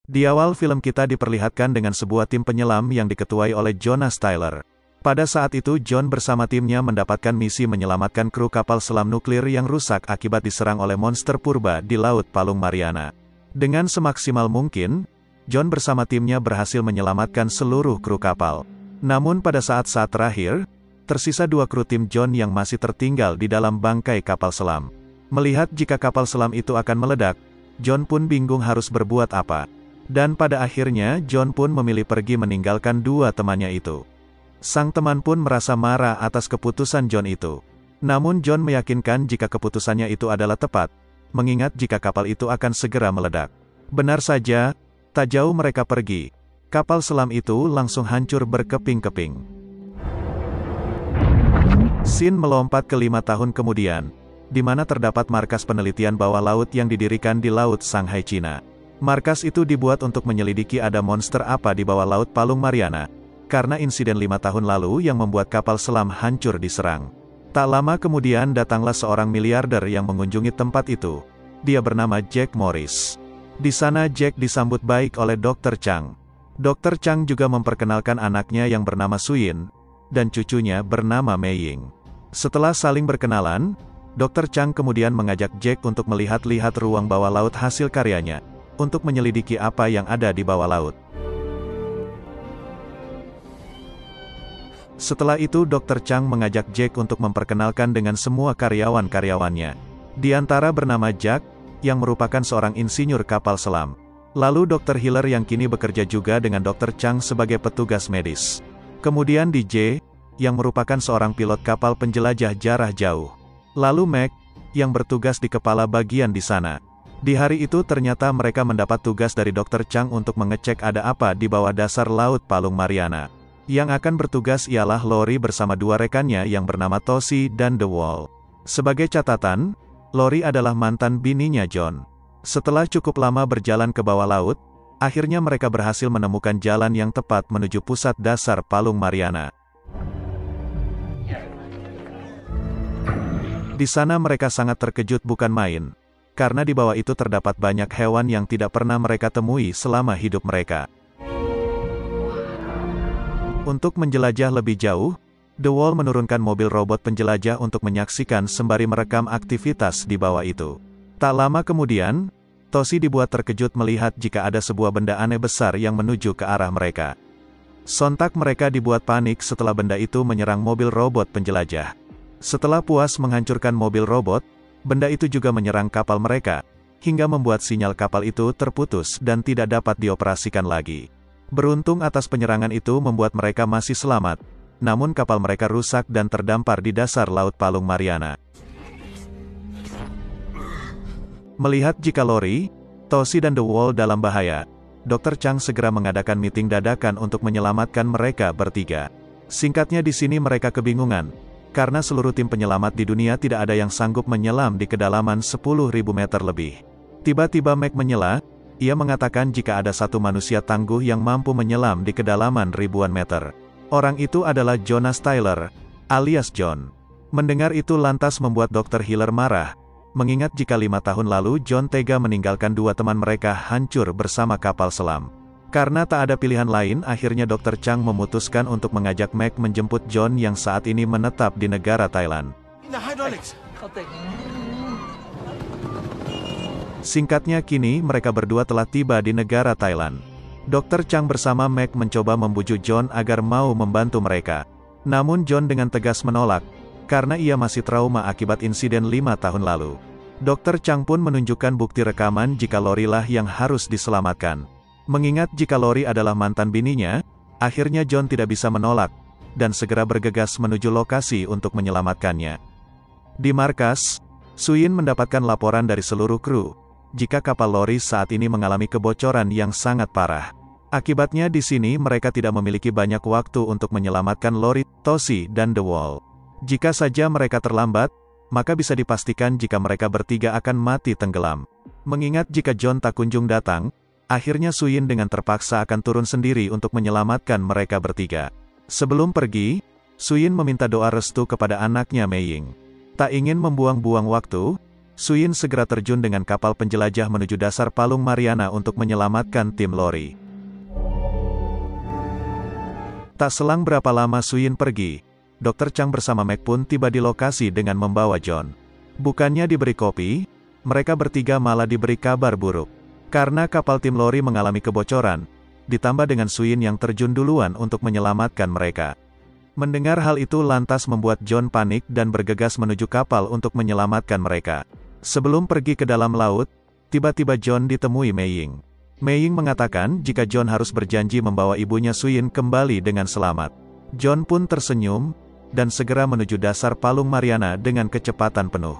Di awal film kita diperlihatkan dengan sebuah tim penyelam yang diketuai oleh Jonas Tyler. Pada saat itu John bersama timnya mendapatkan misi menyelamatkan kru kapal selam nuklir yang rusak akibat diserang oleh monster purba di Laut Palung Mariana. Dengan semaksimal mungkin, John bersama timnya berhasil menyelamatkan seluruh kru kapal. Namun pada saat-saat terakhir, tersisa 2 kru tim John yang masih tertinggal di dalam bangkai kapal selam. Melihat jika kapal selam itu akan meledak, John pun bingung harus berbuat apa. Dan pada akhirnya John pun memilih pergi meninggalkan 2 temannya itu. Sang teman pun merasa marah atas keputusan John itu. Namun John meyakinkan jika keputusannya itu adalah tepat, mengingat jika kapal itu akan segera meledak. Benar saja, tak jauh mereka pergi, kapal selam itu langsung hancur berkeping-keping. Scene melompat ke 5 tahun kemudian, di mana terdapat markas penelitian bawah laut yang didirikan di Laut Shanghai, Cina. Markas itu dibuat untuk menyelidiki ada monster apa di bawah Laut Palung Mariana, karena insiden 5 tahun lalu yang membuat kapal selam hancur diserang. Tak lama kemudian datanglah seorang miliarder yang mengunjungi tempat itu. Dia bernama Jack Morris. Di sana Jack disambut baik oleh Dr. Chang. Dr. Chang juga memperkenalkan anaknya yang bernama Suyin, dan cucunya bernama Mei Ying. Setelah saling berkenalan, Dr. Chang kemudian mengajak Jack untuk melihat-lihat ruang bawah laut hasil karyanya, untuk menyelidiki apa yang ada di bawah laut. Setelah itu Dr. Chang mengajak Jack untuk memperkenalkan dengan semua karyawan-karyawannya. Di antara bernama Jack, yang merupakan seorang insinyur kapal selam. Lalu Dr. Hiller yang kini bekerja juga dengan Dr. Chang sebagai petugas medis. Kemudian DJ, yang merupakan seorang pilot kapal penjelajah jarak jauh. Lalu Mac, yang bertugas di kepala bagian di sana. Di hari itu ternyata mereka mendapat tugas dari Dr. Chang untuk mengecek ada apa di bawah dasar Laut Palung Mariana. Yang akan bertugas ialah Lori bersama 2 rekannya yang bernama Toshi dan The Wall. Sebagai catatan, Lori adalah mantan bininya John. Setelah cukup lama berjalan ke bawah laut, akhirnya mereka berhasil menemukan jalan yang tepat menuju pusat dasar Palung Mariana. Di sana mereka sangat terkejut bukan main, karena di bawah itu terdapat banyak hewan yang tidak pernah mereka temui selama hidup mereka. Untuk menjelajah lebih jauh, The Wall menurunkan mobil robot penjelajah untuk menyaksikan sembari merekam aktivitas di bawah itu. Tak lama kemudian, Toshi dibuat terkejut melihat jika ada sebuah benda aneh besar yang menuju ke arah mereka. Sontak mereka dibuat panik setelah benda itu menyerang mobil robot penjelajah. Setelah puas menghancurkan mobil robot, benda itu juga menyerang kapal mereka, hingga membuat sinyal kapal itu terputus dan tidak dapat dioperasikan lagi. Beruntung atas penyerangan itu membuat mereka masih selamat, namun kapal mereka rusak dan terdampar di dasar Laut Palung Mariana. Melihat jika Lori, Toshi dan The Wall dalam bahaya, Dr. Chang segera mengadakan meeting dadakan untuk menyelamatkan mereka bertiga. Singkatnya di sini mereka kebingungan, karena seluruh tim penyelamat di dunia tidak ada yang sanggup menyelam di kedalaman 10.000 meter lebih. Tiba-tiba Mac menyela, ia mengatakan jika ada satu manusia tangguh yang mampu menyelam di kedalaman ribuan meter. Orang itu adalah Jonas Tyler, alias John. Mendengar itu lantas membuat Dr. Hiller marah, mengingat jika 5 tahun lalu John tega meninggalkan 2 teman mereka hancur bersama kapal selam. Karena tak ada pilihan lain, akhirnya Dr. Chang memutuskan untuk mengajak Mac menjemput John yang saat ini menetap di negara Thailand. Singkatnya kini mereka berdua telah tiba di negara Thailand. Dr. Chang bersama Mac mencoba membujuk John agar mau membantu mereka. Namun John dengan tegas menolak, karena ia masih trauma akibat insiden 5 tahun lalu. Dr. Chang pun menunjukkan bukti rekaman jika Lori lah yang harus diselamatkan. Mengingat jika Lori adalah mantan bininya, akhirnya John tidak bisa menolak, dan segera bergegas menuju lokasi untuk menyelamatkannya. Di markas, Suyin mendapatkan laporan dari seluruh kru, jika kapal Lori saat ini mengalami kebocoran yang sangat parah. Akibatnya di sini mereka tidak memiliki banyak waktu untuk menyelamatkan Lori, Toshi, dan The Wall. Jika saja mereka terlambat, maka bisa dipastikan jika mereka bertiga akan mati tenggelam. Mengingat jika John tak kunjung datang, akhirnya Suyin dengan terpaksa akan turun sendiri untuk menyelamatkan mereka bertiga. Sebelum pergi, Suyin meminta doa restu kepada anaknya Mei Ying. Tak ingin membuang-buang waktu, Suyin segera terjun dengan kapal penjelajah menuju dasar Palung Mariana untuk menyelamatkan tim Lori. Tak selang berapa lama Suyin pergi, Dr. Chang bersama Meg pun tiba di lokasi dengan membawa John. Bukannya diberi kopi, mereka bertiga malah diberi kabar buruk. Karena kapal tim Lori mengalami kebocoran, ditambah dengan Suyin yang terjun duluan untuk menyelamatkan mereka. Mendengar hal itu lantas membuat John panik dan bergegas menuju kapal untuk menyelamatkan mereka. Sebelum pergi ke dalam laut, tiba-tiba John ditemui Mei Ying. Mei Ying mengatakan jika John harus berjanji membawa ibunya Suyin kembali dengan selamat. John pun tersenyum, dan segera menuju dasar Palung Mariana dengan kecepatan penuh.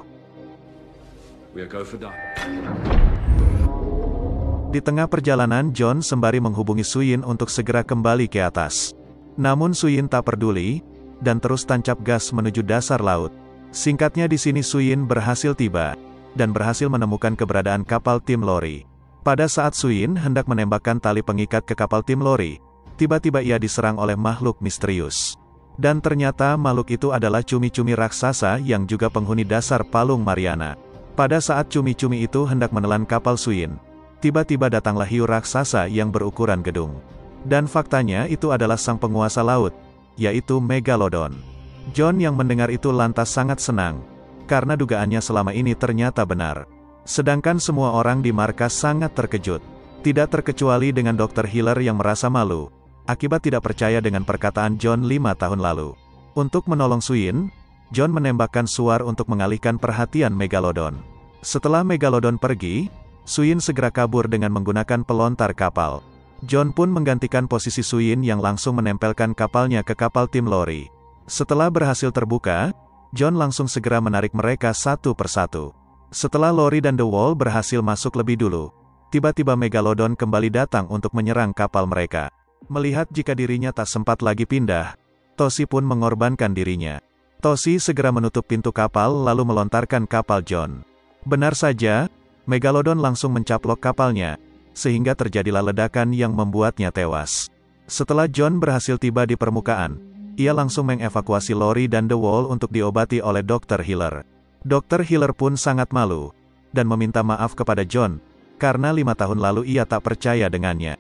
Di tengah perjalanan John sembari menghubungi Suyin untuk segera kembali ke atas. Namun Suyin tak peduli, dan terus tancap gas menuju dasar laut. Singkatnya di sini Suyin berhasil tiba, dan berhasil menemukan keberadaan kapal tim Lori. Pada saat Suyin hendak menembakkan tali pengikat ke kapal tim Lori, tiba-tiba ia diserang oleh makhluk misterius. Dan ternyata makhluk itu adalah cumi-cumi raksasa yang juga penghuni dasar Palung Mariana. Pada saat cumi-cumi itu hendak menelan kapal Suyin, tiba-tiba datanglah hiu raksasa yang berukuran gedung. Dan faktanya itu adalah sang penguasa laut, yaitu Megalodon. John yang mendengar itu lantas sangat senang, karena dugaannya selama ini ternyata benar. Sedangkan semua orang di markas sangat terkejut. Tidak terkecuali dengan Dr. Hiller yang merasa malu, akibat tidak percaya dengan perkataan John 5 tahun lalu. Untuk menolong Suyin, John menembakkan suar untuk mengalihkan perhatian Megalodon. Setelah Megalodon pergi, Suyin segera kabur dengan menggunakan pelontar kapal. John pun menggantikan posisi Suyin yang langsung menempelkan kapalnya ke kapal tim Lori. Setelah berhasil terbuka, John langsung segera menarik mereka satu persatu. Setelah Lori dan The Wall berhasil masuk lebih dulu, tiba-tiba Megalodon kembali datang untuk menyerang kapal mereka. Melihat jika dirinya tak sempat lagi pindah, Toshi pun mengorbankan dirinya. Toshi segera menutup pintu kapal lalu melontarkan kapal John. Benar saja, Megalodon langsung mencaplok kapalnya, sehingga terjadilah ledakan yang membuatnya tewas. Setelah John berhasil tiba di permukaan, ia langsung mengevakuasi Lori dan The Wall untuk diobati oleh Dr. Hiller. Dr. Hiller pun sangat malu, dan meminta maaf kepada John, karena 5 tahun lalu ia tak percaya dengannya.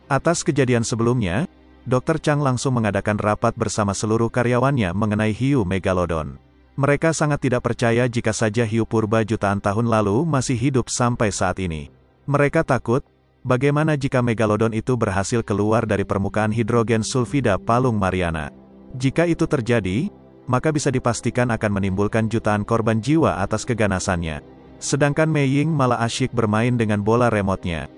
Atas kejadian sebelumnya, Dr. Chang langsung mengadakan rapat bersama seluruh karyawannya mengenai hiu Megalodon. Mereka sangat tidak percaya jika saja hiu purba jutaan tahun lalu masih hidup sampai saat ini. Mereka takut, bagaimana jika Megalodon itu berhasil keluar dari permukaan hidrogen sulfida Palung Mariana. Jika itu terjadi, maka bisa dipastikan akan menimbulkan jutaan korban jiwa atas keganasannya. Sedangkan Mei Ying malah asyik bermain dengan bola remote-nya.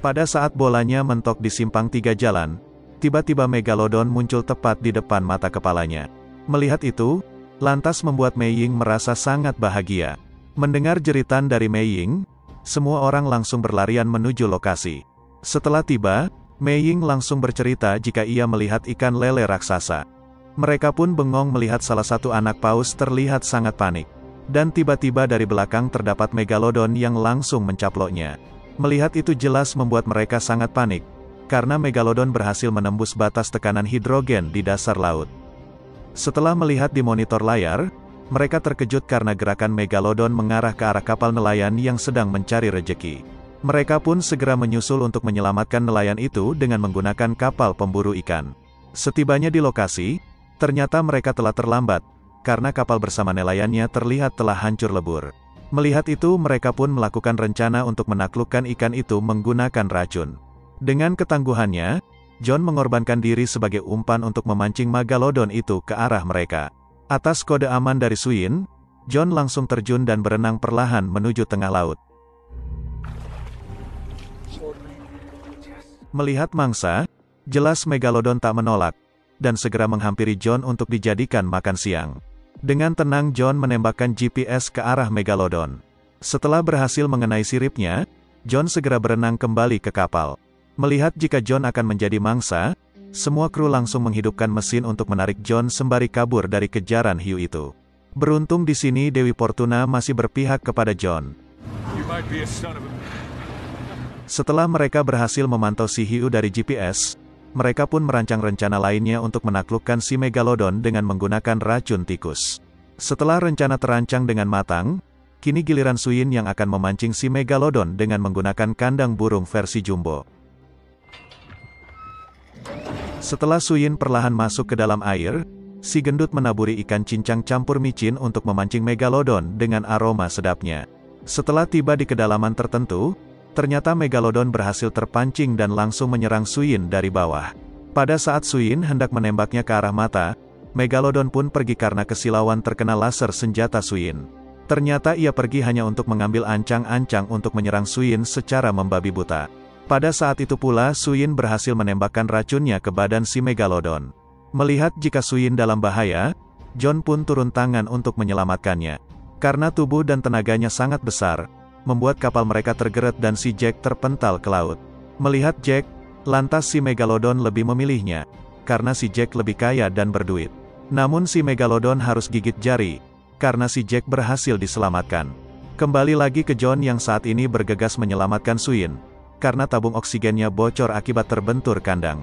Pada saat bolanya mentok di simpang 3 jalan, tiba-tiba Megalodon muncul tepat di depan mata kepalanya. Melihat itu, lantas membuat Mei Ying merasa sangat bahagia. Mendengar jeritan dari Mei Ying, semua orang langsung berlarian menuju lokasi. Setelah tiba, Mei Ying langsung bercerita jika ia melihat ikan lele raksasa. Mereka pun bengong melihat salah satu anak paus terlihat sangat panik. Dan tiba-tiba dari belakang terdapat Megalodon yang langsung mencaploknya. Melihat itu jelas membuat mereka sangat panik, karena Megalodon berhasil menembus batas tekanan hidrogen di dasar laut. Setelah melihat di monitor layar, mereka terkejut karena gerakan Megalodon mengarah ke arah kapal nelayan yang sedang mencari rejeki. Mereka pun segera menyusul untuk menyelamatkan nelayan itu dengan menggunakan kapal pemburu ikan. Setibanya di lokasi, ternyata mereka telah terlambat, karena kapal bersama nelayannya terlihat telah hancur lebur. Melihat itu mereka pun melakukan rencana untuk menaklukkan ikan itu menggunakan racun. Dengan ketangguhannya, John mengorbankan diri sebagai umpan untuk memancing Megalodon itu ke arah mereka. Atas kode aman dari Suyin, John langsung terjun dan berenang perlahan menuju tengah laut. Melihat mangsa, jelas Megalodon tak menolak, dan segera menghampiri John untuk dijadikan makan siang. Dengan tenang John menembakkan GPS ke arah Megalodon. Setelah berhasil mengenai siripnya, John segera berenang kembali ke kapal. Melihat jika John akan menjadi mangsa, semua kru langsung menghidupkan mesin untuk menarik John sembari kabur dari kejaran hiu itu. Beruntung di sini Dewi Fortuna masih berpihak kepada John. Setelah mereka berhasil memantau si hiu dari GPS, mereka pun merancang rencana lainnya untuk menaklukkan si Megalodon dengan menggunakan racun tikus. Setelah rencana terancang dengan matang, kini giliran Suyin yang akan memancing si Megalodon dengan menggunakan kandang burung versi jumbo. Setelah Suyin perlahan masuk ke dalam air, si gendut menaburi ikan cincang campur micin untuk memancing Megalodon dengan aroma sedapnya. Setelah tiba di kedalaman tertentu, ternyata Megalodon berhasil terpancing dan langsung menyerang Suyin dari bawah. Pada saat Suyin hendak menembaknya ke arah mata, Megalodon pun pergi karena kesilauan terkena laser senjata Suyin. Ternyata ia pergi hanya untuk mengambil ancang-ancang untuk menyerang Suyin secara membabi buta. Pada saat itu pula Suyin berhasil menembakkan racunnya ke badan si Megalodon. Melihat jika Suyin dalam bahaya, John pun turun tangan untuk menyelamatkannya. Karena tubuh dan tenaganya sangat besar, membuat kapal mereka tergeret dan si Jack terpental ke laut. Melihat Jack, lantas si Megalodon lebih memilihnya, karena si Jack lebih kaya dan berduit. Namun si Megalodon harus gigit jari, karena si Jack berhasil diselamatkan. Kembali lagi ke John yang saat ini bergegas menyelamatkan Suyin, karena tabung oksigennya bocor akibat terbentur kandang.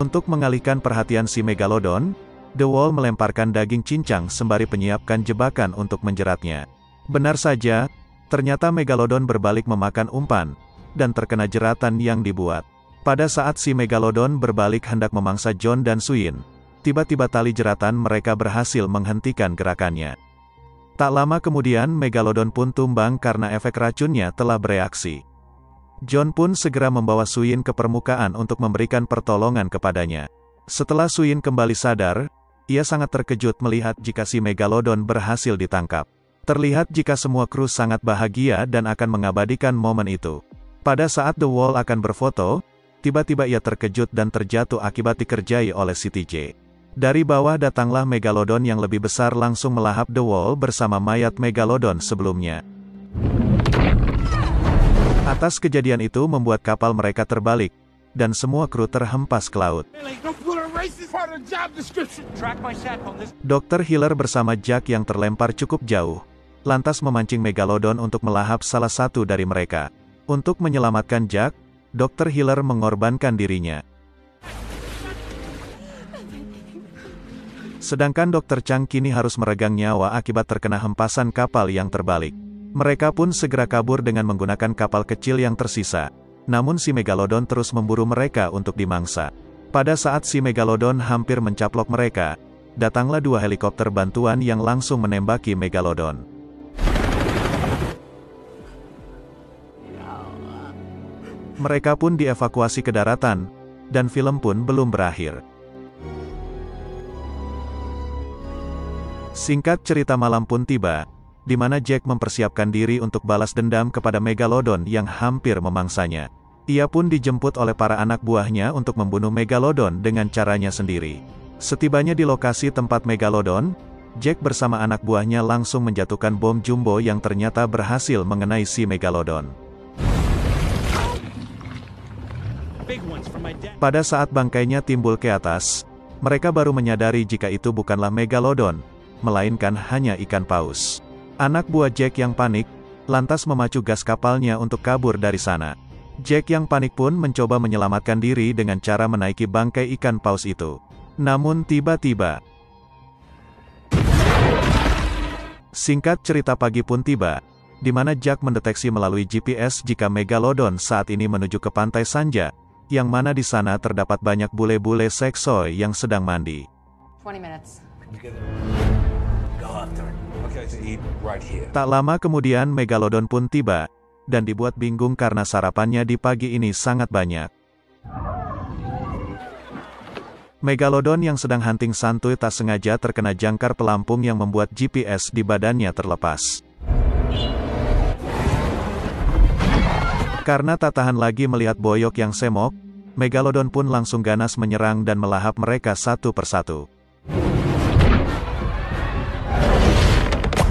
Untuk mengalihkan perhatian si Megalodon, The Wall melemparkan daging cincang sembari menyiapkan jebakan untuk menjeratnya. Benar saja, ternyata Megalodon berbalik memakan umpan, dan terkena jeratan yang dibuat. Pada saat si Megalodon berbalik hendak memangsa John dan Suyin, tiba-tiba tali jeratan mereka berhasil menghentikan gerakannya. Tak lama kemudian Megalodon pun tumbang karena efek racunnya telah bereaksi. John pun segera membawa Suyin ke permukaan untuk memberikan pertolongan kepadanya. Setelah Suyin kembali sadar, ia sangat terkejut melihat jika si Megalodon berhasil ditangkap. Terlihat jika semua kru sangat bahagia dan akan mengabadikan momen itu. Pada saat The Wall akan berfoto, tiba-tiba ia terkejut dan terjatuh akibat dikerjai oleh si TJ. Dari bawah datanglah Megalodon yang lebih besar langsung melahap The Wall bersama mayat Megalodon sebelumnya. Atas kejadian itu membuat kapal mereka terbalik, dan semua kru terhempas ke laut. Dr. Hiller bersama Jack yang terlempar cukup jauh, lantas memancing Megalodon untuk melahap salah satu dari mereka. Untuk menyelamatkan Jack, Dr. Hiller mengorbankan dirinya. Sedangkan Dr. Chang kini harus meregang nyawa akibat terkena hempasan kapal yang terbalik. Mereka pun segera kabur dengan menggunakan kapal kecil yang tersisa. Namun si Megalodon terus memburu mereka untuk dimangsa. Pada saat si Megalodon hampir mencaplok mereka, datanglah dua helikopter bantuan yang langsung menembaki Megalodon. Mereka pun dievakuasi ke daratan, dan film pun belum berakhir. Singkat cerita malam pun tiba, di mana Jack mempersiapkan diri untuk balas dendam kepada Megalodon yang hampir memangsanya. Ia pun dijemput oleh para anak buahnya untuk membunuh Megalodon dengan caranya sendiri. Setibanya di lokasi tempat Megalodon, Jack bersama anak buahnya langsung menjatuhkan bom jumbo yang ternyata berhasil mengenai si Megalodon. Pada saat bangkainya timbul ke atas, mereka baru menyadari jika itu bukanlah Megalodon, melainkan hanya ikan paus. Anak buah Jack yang panik, lantas memacu gas kapalnya untuk kabur dari sana. Jack yang panik pun mencoba menyelamatkan diri dengan cara menaiki bangkai ikan paus itu. Namun tiba-tiba, singkat cerita pagi pun tiba, di mana Jack mendeteksi melalui GPS jika Megalodon saat ini menuju ke pantai Sanja, yang mana di sana terdapat banyak bule-bule seksoi yang sedang mandi. 20 minutes. Tak lama kemudian Megalodon pun tiba, dan dibuat bingung karena sarapannya di pagi ini sangat banyak. Megalodon yang sedang hunting santuy tak sengaja terkena jangkar pelampung yang membuat GPS di badannya terlepas. Karena tak tahan lagi melihat boyok yang semok, Megalodon pun langsung ganas menyerang dan melahap mereka satu persatu.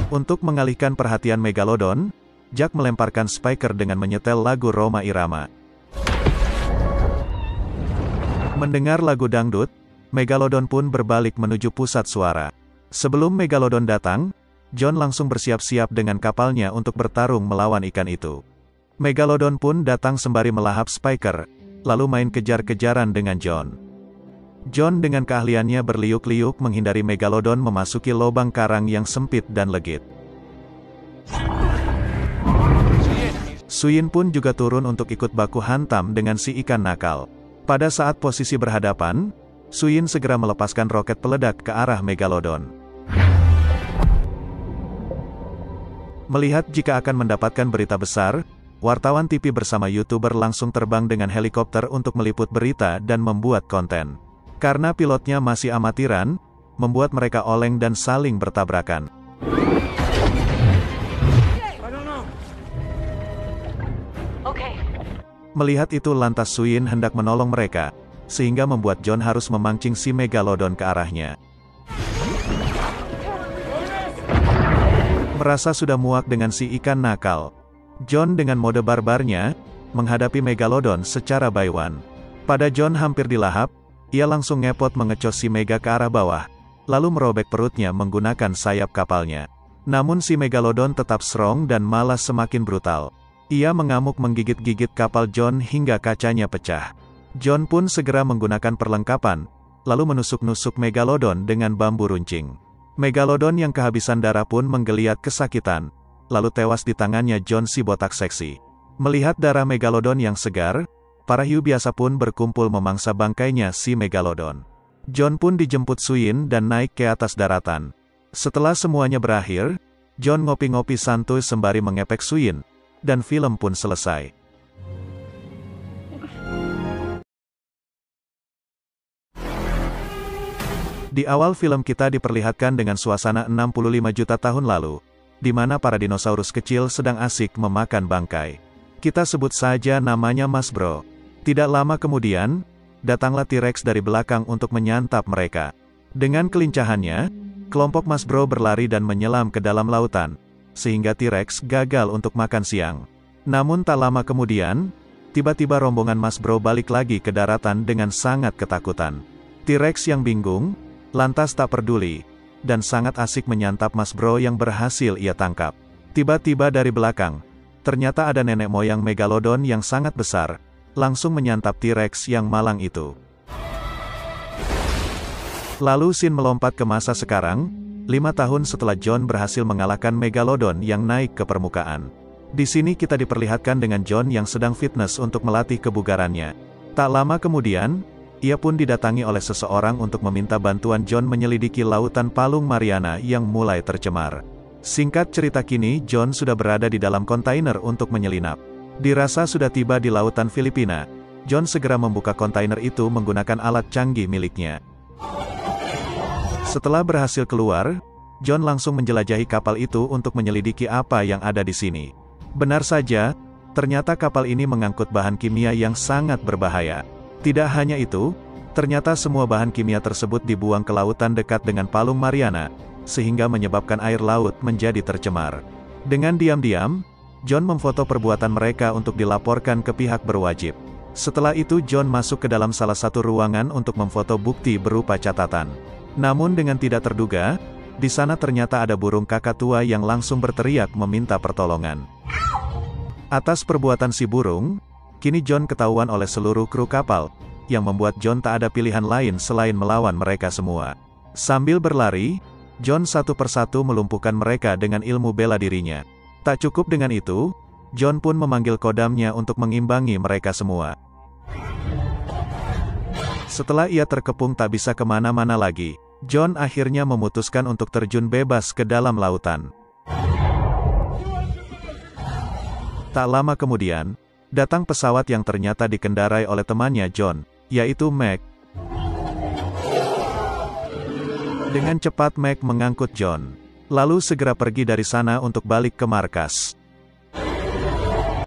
Untuk mengalihkan perhatian Megalodon, Jack melemparkan Spiker dengan menyetel lagu Rhoma Irama. Mendengar lagu dangdut, Megalodon pun berbalik menuju pusat suara. Sebelum Megalodon datang, John langsung bersiap-siap dengan kapalnya untuk bertarung melawan ikan itu. Megalodon pun datang sembari melahap Spiker, lalu main kejar-kejaran dengan John. John dengan keahliannya berliuk-liuk menghindari Megalodon memasuki lubang karang yang sempit dan legit. Suyin pun juga turun untuk ikut baku hantam dengan si ikan nakal. Pada saat posisi berhadapan, Suyin segera melepaskan roket peledak ke arah Megalodon. Melihat jika akan mendapatkan berita besar, wartawan TV bersama YouTuber langsung terbang dengan helikopter untuk meliput berita dan membuat konten. Karena pilotnya masih amatiran, membuat mereka oleng dan saling bertabrakan. Melihat itu lantas Suyin hendak menolong mereka, sehingga membuat John harus memancing si Megalodon ke arahnya. Merasa sudah muak dengan si ikan nakal, John dengan mode barbarnya, menghadapi Megalodon secara by one. Pada John hampir dilahap, ia langsung ngepot mengecos si Mega ke arah bawah, lalu merobek perutnya menggunakan sayap kapalnya. Namun si Megalodon tetap strong dan malah semakin brutal. Ia mengamuk menggigit-gigit kapal John hingga kacanya pecah. John pun segera menggunakan perlengkapan, lalu menusuk-nusuk Megalodon dengan bambu runcing. Megalodon yang kehabisan darah pun menggeliat kesakitan, lalu tewas di tangannya John si botak seksi. Melihat darah Megalodon yang segar, para hiu biasa pun berkumpul memangsa bangkainya si Megalodon. John pun dijemput Suyin dan naik ke atas daratan. Setelah semuanya berakhir, John ngopi-ngopi santuy sembari mengepek Suyin, dan film pun selesai. Di awal film kita diperlihatkan dengan suasana 65 juta tahun lalu, di mana para dinosaurus kecil sedang asik memakan bangkai. Kita sebut saja namanya Mas Bro. Tidak lama kemudian, datanglah T-Rex dari belakang untuk menyantap mereka. Dengan kelincahannya, kelompok Mas Bro berlari dan menyelam ke dalam lautan, sehingga T-Rex gagal untuk makan siang. Namun tak lama kemudian, tiba-tiba rombongan Mas Bro balik lagi ke daratan dengan sangat ketakutan. T-Rex yang bingung, lantas tak peduli, dan sangat asik menyantap Mas Bro yang berhasil ia tangkap. Tiba-tiba dari belakang, ternyata ada nenek moyang Megalodon yang sangat besar, langsung menyantap T-Rex yang malang itu. Lalu scene melompat ke masa sekarang, 5 tahun setelah John berhasil mengalahkan Megalodon yang naik ke permukaan. Di sini kita diperlihatkan dengan John yang sedang fitness untuk melatih kebugarannya. Tak lama kemudian, ia pun didatangi oleh seseorang untuk meminta bantuan John menyelidiki lautan Palung Mariana yang mulai tercemar. Singkat cerita kini John sudah berada di dalam kontainer untuk menyelinap. Dirasa sudah tiba di lautan Filipina, John segera membuka kontainer itu menggunakan alat canggih miliknya. Setelah berhasil keluar, John langsung menjelajahi kapal itu untuk menyelidiki apa yang ada di sini. Benar saja, ternyata kapal ini mengangkut bahan kimia yang sangat berbahaya. Tidak hanya itu, ternyata semua bahan kimia tersebut dibuang ke lautan dekat dengan Palung Mariana, sehingga menyebabkan air laut menjadi tercemar. Dengan diam-diam, John memfoto perbuatan mereka untuk dilaporkan ke pihak berwajib. Setelah itu John masuk ke dalam salah satu ruangan untuk memfoto bukti berupa catatan. Namun dengan tidak terduga, di sana ternyata ada burung kakatua yang langsung berteriak meminta pertolongan. Atas perbuatan si burung, kini John ketahuan oleh seluruh kru kapal, yang membuat John tak ada pilihan lain selain melawan mereka semua. Sambil berlari, John satu persatu melumpuhkan mereka dengan ilmu bela dirinya. Tak cukup dengan itu, John pun memanggil kodamnya untuk mengimbangi mereka semua. Setelah ia terkepung tak bisa kemana-mana lagi, John akhirnya memutuskan untuk terjun bebas ke dalam lautan. Tak lama kemudian, datang pesawat yang ternyata dikendarai oleh temannya John, yaitu Meg. Dengan cepat Meg mengangkut John, lalu segera pergi dari sana untuk balik ke markas.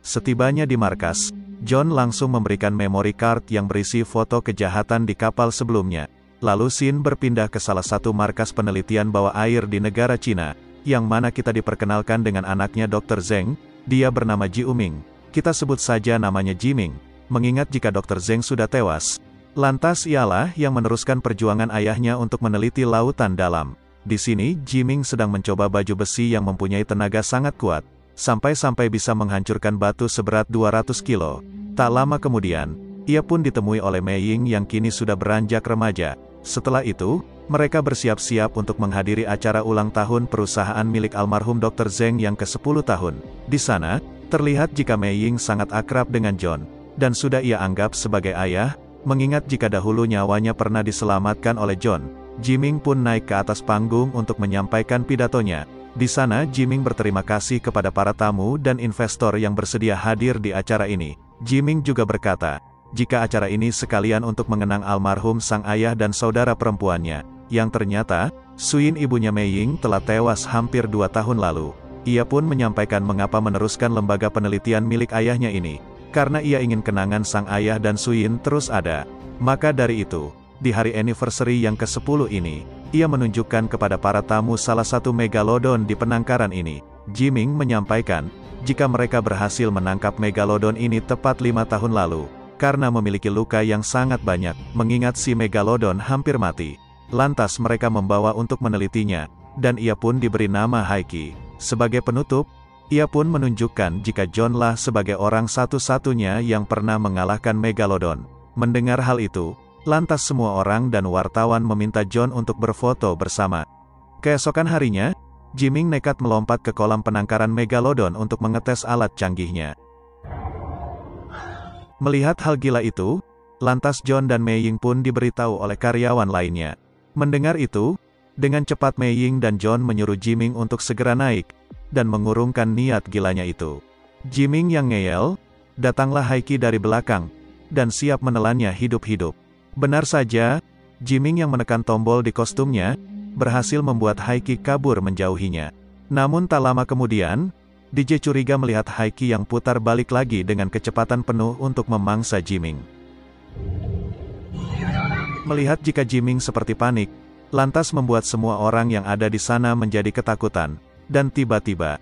Setibanya di markas, John langsung memberikan memory card yang berisi foto kejahatan di kapal sebelumnya. Lalu scene berpindah ke salah satu markas penelitian bawah air di negara Cina, yang mana kita diperkenalkan dengan anaknya Dr. Zeng. Dia bernama Ji Uming. Kita sebut saja namanya Jiming, mengingat jika Dr. Zeng sudah tewas. Lantas ialah yang meneruskan perjuangan ayahnya untuk meneliti lautan dalam. Di sini, Jiming sedang mencoba baju besi yang mempunyai tenaga sangat kuat, sampai-sampai bisa menghancurkan batu seberat 200 kilo. Tak lama kemudian, ia pun ditemui oleh Mei Ying yang kini sudah beranjak remaja. Setelah itu, mereka bersiap-siap untuk menghadiri acara ulang tahun perusahaan milik almarhum Dr. Zeng yang ke-10 tahun. Di sana, terlihat jika Mei Ying sangat akrab dengan John, dan sudah ia anggap sebagai ayah, mengingat jika dahulu nyawanya pernah diselamatkan oleh John. Jiming pun naik ke atas panggung untuk menyampaikan pidatonya. Di sana Jiming berterima kasih kepada para tamu dan investor yang bersedia hadir di acara ini. Jiming juga berkata, jika acara ini sekalian untuk mengenang almarhum sang ayah dan saudara perempuannya, yang ternyata, Suyin ibunya Mei Ying telah tewas hampir 2 tahun lalu. Ia pun menyampaikan mengapa meneruskan lembaga penelitian milik ayahnya ini, karena ia ingin kenangan sang ayah dan Suyin terus ada. Maka dari itu, di hari anniversary yang ke-10 ini, ia menunjukkan kepada para tamu salah satu megalodon di penangkaran ini. Jiming menyampaikan, jika mereka berhasil menangkap megalodon ini tepat 5 tahun lalu, karena memiliki luka yang sangat banyak, mengingat si megalodon hampir mati. Lantas mereka membawa untuk menelitinya, dan ia pun diberi nama Haiki. Sebagai penutup, ia pun menunjukkan jika John lah sebagai orang satu-satunya yang pernah mengalahkan megalodon. Mendengar hal itu, lantas semua orang dan wartawan meminta John untuk berfoto bersama. Keesokan harinya, Jiming nekat melompat ke kolam penangkaran megalodon untuk mengetes alat canggihnya. Melihat hal gila itu, lantas John dan Mei Ying pun diberitahu oleh karyawan lainnya. Mendengar itu, dengan cepat Mei Ying dan John menyuruh Jiming untuk segera naik, dan mengurungkan niat gilanya itu. Jiming yang ngeyel, datanglah Haiki dari belakang, dan siap menelannya hidup-hidup. Benar saja, Jiming yang menekan tombol di kostumnya, berhasil membuat Haiki kabur menjauhinya. Namun tak lama kemudian, DJ curiga melihat Haiki yang putar balik lagi dengan kecepatan penuh untuk memangsa Jiming. Melihat jika Jiming seperti panik, lantas membuat semua orang yang ada di sana menjadi ketakutan, dan tiba-tiba,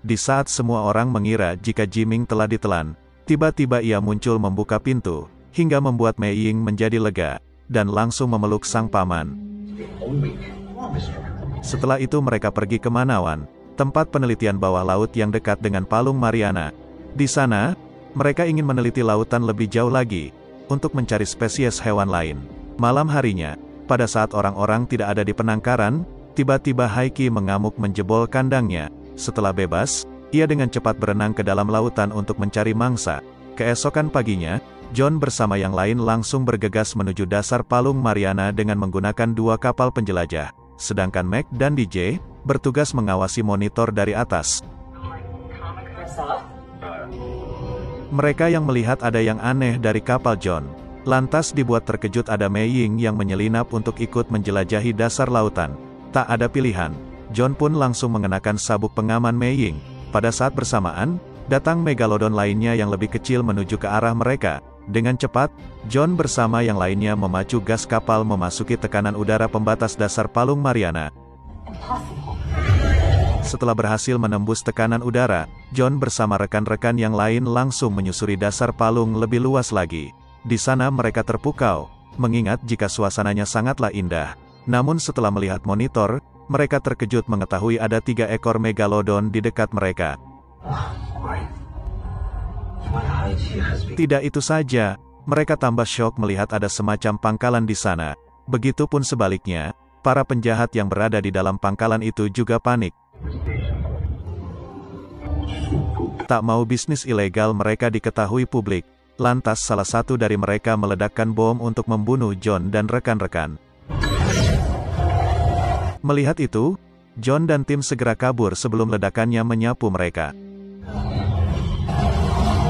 di saat semua orang mengira jika Jiming telah ditelan, tiba-tiba ia muncul membuka pintu, hingga membuat Mei Ying menjadi lega, dan langsung memeluk sang paman. Setelah itu mereka pergi ke Manawan, tempat penelitian bawah laut yang dekat dengan Palung Mariana. Di sana, mereka ingin meneliti lautan lebih jauh lagi, untuk mencari spesies hewan lain. Malam harinya, pada saat orang-orang tidak ada di penangkaran, tiba-tiba Haiki mengamuk menjebol kandangnya. Setelah bebas, ia dengan cepat berenang ke dalam lautan untuk mencari mangsa. Keesokan paginya, John bersama yang lain langsung bergegas menuju dasar Palung Mariana dengan menggunakan 2 kapal penjelajah. Sedangkan Mac dan DJ, bertugas mengawasi monitor dari atas. Mereka yang melihat ada yang aneh dari kapal John. Lantas dibuat terkejut ada Mei Ying yang menyelinap untuk ikut menjelajahi dasar lautan. Tak ada pilihan, John pun langsung mengenakan sabuk pengaman Mei Ying. Pada saat bersamaan, datang megalodon lainnya yang lebih kecil menuju ke arah mereka. Dengan cepat, John bersama yang lainnya memacu gas kapal memasuki tekanan udara pembatas dasar Palung Mariana. Setelah berhasil menembus tekanan udara, John bersama rekan-rekan yang lain langsung menyusuri dasar palung lebih luas lagi. Di sana mereka terpukau, mengingat jika suasananya sangatlah indah. Namun setelah melihat monitor, mereka terkejut mengetahui ada 3 ekor megalodon di dekat mereka. Tidak itu saja, mereka tambah syok melihat ada semacam pangkalan di sana. Begitupun sebaliknya, para penjahat yang berada di dalam pangkalan itu juga panik. Tak mau bisnis ilegal mereka diketahui publik, lantas salah satu dari mereka meledakkan bom untuk membunuh John dan rekan-rekan. Melihat itu, John dan tim segera kabur sebelum ledakannya menyapu mereka.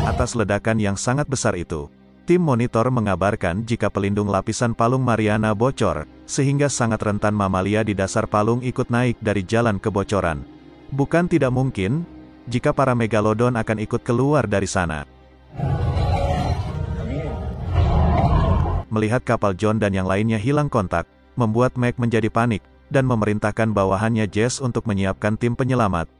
Atas ledakan yang sangat besar itu, tim monitor mengabarkan jika pelindung lapisan Palung Mariana bocor, sehingga sangat rentan mamalia di dasar palung ikut naik dari jalan kebocoran. Bukan tidak mungkin, jika para megalodon akan ikut keluar dari sana. Melihat kapal John dan yang lainnya hilang kontak, membuat Mac menjadi panik, dan memerintahkan bawahannya Jess untuk menyiapkan tim penyelamat.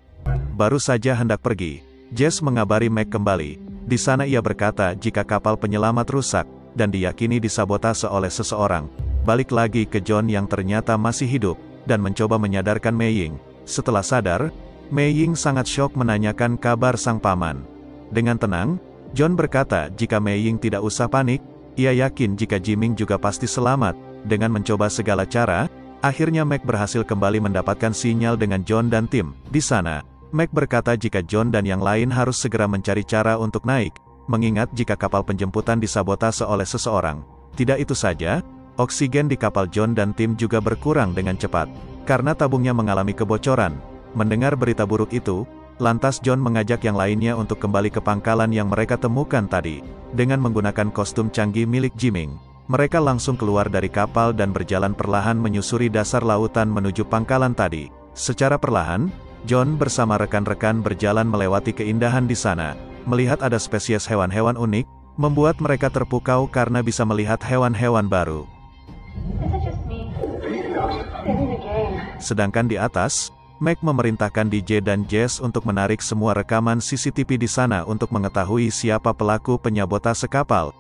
Baru saja hendak pergi, Jess mengabari Mac kembali. Di sana ia berkata jika kapal penyelamat rusak, dan diyakini disabotase oleh seseorang. Balik lagi ke John yang ternyata masih hidup, dan mencoba menyadarkan Mei Ying. Setelah sadar, Mei Ying sangat syok menanyakan kabar sang paman. Dengan tenang, John berkata jika Mei Ying tidak usah panik, ia yakin jika Jiming juga pasti selamat. Dengan mencoba segala cara, akhirnya Meg berhasil kembali mendapatkan sinyal dengan John dan tim. Di sana, Meg berkata jika John dan yang lain harus segera mencari cara untuk naik, mengingat jika kapal penjemputan disabotase oleh seseorang. Tidak itu saja, oksigen di kapal John dan tim juga berkurang dengan cepat, karena tabungnya mengalami kebocoran. Mendengar berita buruk itu, lantas John mengajak yang lainnya untuk kembali ke pangkalan yang mereka temukan tadi. Dengan menggunakan kostum canggih milik Jiming, mereka langsung keluar dari kapal dan berjalan perlahan menyusuri dasar lautan menuju pangkalan tadi. Secara perlahan, John bersama rekan-rekan berjalan melewati keindahan di sana. Melihat ada spesies hewan-hewan unik, membuat mereka terpukau karena bisa melihat hewan-hewan baru. Sedangkan di atas, Meg memerintahkan DJ dan Jess untuk menarik semua rekaman CCTV di sana untuk mengetahui siapa pelaku penyabotase kapal.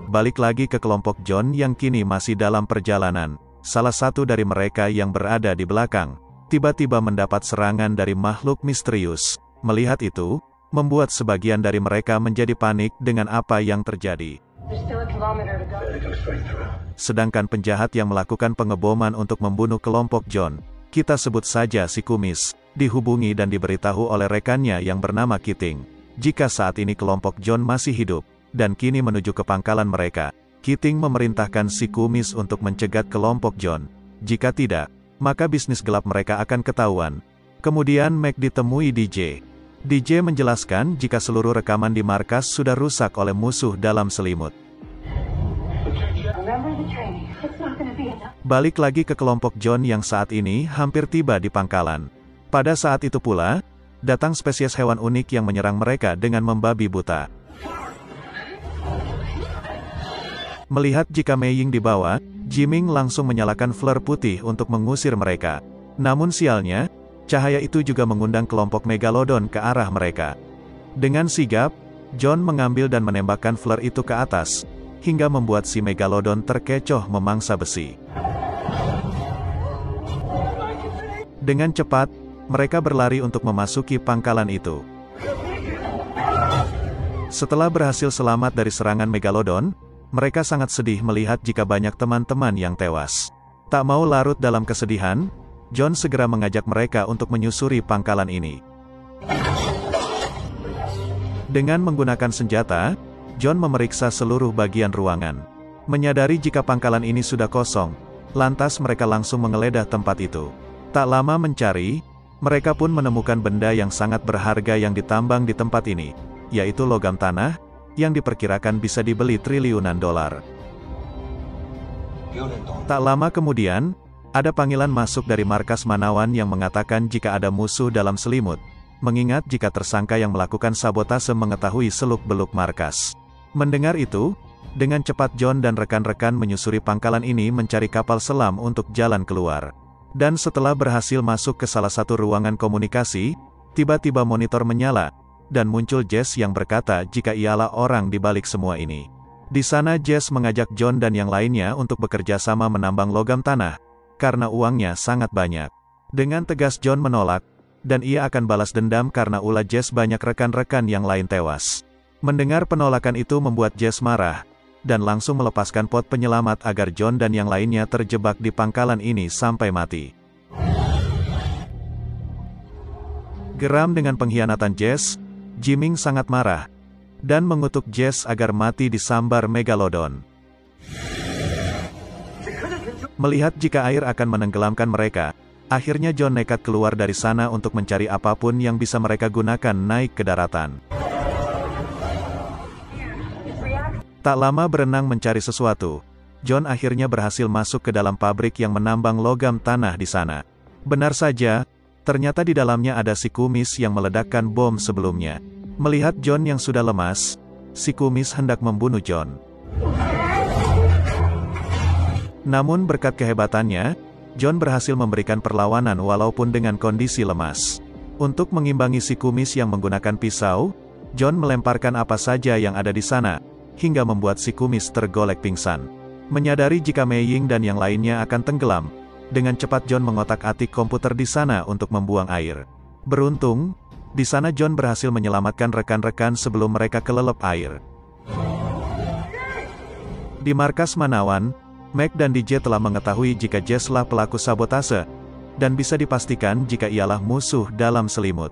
Balik lagi ke kelompok John yang kini masih dalam perjalanan. Salah satu dari mereka yang berada di belakang, tiba-tiba mendapat serangan dari makhluk misterius. Melihat itu, membuat sebagian dari mereka menjadi panik dengan apa yang terjadi. Sedangkan penjahat yang melakukan pengeboman untuk membunuh kelompok John, kita sebut saja si Kumis, dihubungi dan diberitahu oleh rekannya yang bernama Keating. Jika saat ini kelompok John masih hidup, dan kini menuju ke pangkalan mereka, Keating memerintahkan si Kumis untuk mencegat kelompok John. Jika tidak, maka bisnis gelap mereka akan ketahuan. Kemudian Meg ditemui DJ. DJ menjelaskan jika seluruh rekaman di markas sudah rusak oleh musuh dalam selimut. Balik lagi ke kelompok John yang saat ini hampir tiba di pangkalan. Pada saat itu pula, datang spesies hewan unik yang menyerang mereka dengan membabi buta. Melihat jika Mei Ying dibawa, Jiming langsung menyalakan flare putih untuk mengusir mereka. Namun sialnya, cahaya itu juga mengundang kelompok Megalodon ke arah mereka. Dengan sigap, John mengambil dan menembakkan flare itu ke atas, hingga membuat si Megalodon terkecoh memangsa besi. Dengan cepat, mereka berlari untuk memasuki pangkalan itu. Setelah berhasil selamat dari serangan Megalodon, mereka sangat sedih melihat jika banyak teman-teman yang tewas. Tak mau larut dalam kesedihan, John segera mengajak mereka untuk menyusuri pangkalan ini. Dengan menggunakan senjata, John memeriksa seluruh bagian ruangan. Menyadari jika pangkalan ini sudah kosong, lantas mereka langsung menggeledah tempat itu. Tak lama mencari, mereka pun menemukan benda yang sangat berharga yang ditambang di tempat ini, yaitu logam tanah, yang diperkirakan bisa dibeli triliunan dolar. Tak lama kemudian, ada panggilan masuk dari markas Manawan yang mengatakan jika ada musuh dalam selimut, mengingat jika tersangka yang melakukan sabotase mengetahui seluk-beluk markas. Mendengar itu, dengan cepat John dan rekan-rekan menyusuri pangkalan ini mencari kapal selam untuk jalan keluar. Dan setelah berhasil masuk ke salah satu ruangan komunikasi, tiba-tiba monitor menyala, dan muncul Jess yang berkata jika ialah orang di balik semua ini. Di sana Jess mengajak John dan yang lainnya untuk bekerja sama menambang logam tanah, karena uangnya sangat banyak. Dengan tegas John menolak, dan ia akan balas dendam karena ulah Jess banyak rekan-rekan yang lain tewas. Mendengar penolakan itu membuat Jess marah, dan langsung melepaskan pot penyelamat agar John dan yang lainnya terjebak di pangkalan ini sampai mati. Geram dengan pengkhianatan Jess, Jiming sangat marah, dan mengutuk Jess agar mati disambar Megalodon. Melihat jika air akan menenggelamkan mereka, akhirnya John nekat keluar dari sana untuk mencari apapun yang bisa mereka gunakan naik ke daratan. Tak lama berenang mencari sesuatu, John akhirnya berhasil masuk ke dalam pabrik yang menambang logam tanah di sana. Benar saja, ternyata di dalamnya ada si Kumis yang meledakkan bom sebelumnya. Melihat John yang sudah lemas, si Kumis hendak membunuh John. Namun berkat kehebatannya, John berhasil memberikan perlawanan walaupun dengan kondisi lemas. Untuk mengimbangi si Kumis yang menggunakan pisau, John melemparkan apa saja yang ada di sana, hingga membuat si Kumis tergolek pingsan. Menyadari jika Mei Ying dan yang lainnya akan tenggelam, dengan cepat John mengotak-atik komputer di sana untuk membuang air. Beruntung, Di sana John berhasil menyelamatkan rekan-rekan sebelum mereka kelelep air. Di markas Manawan, Mac dan DJ telah mengetahui jika Jess lah pelaku sabotase, dan bisa dipastikan jika ialah musuh dalam selimut.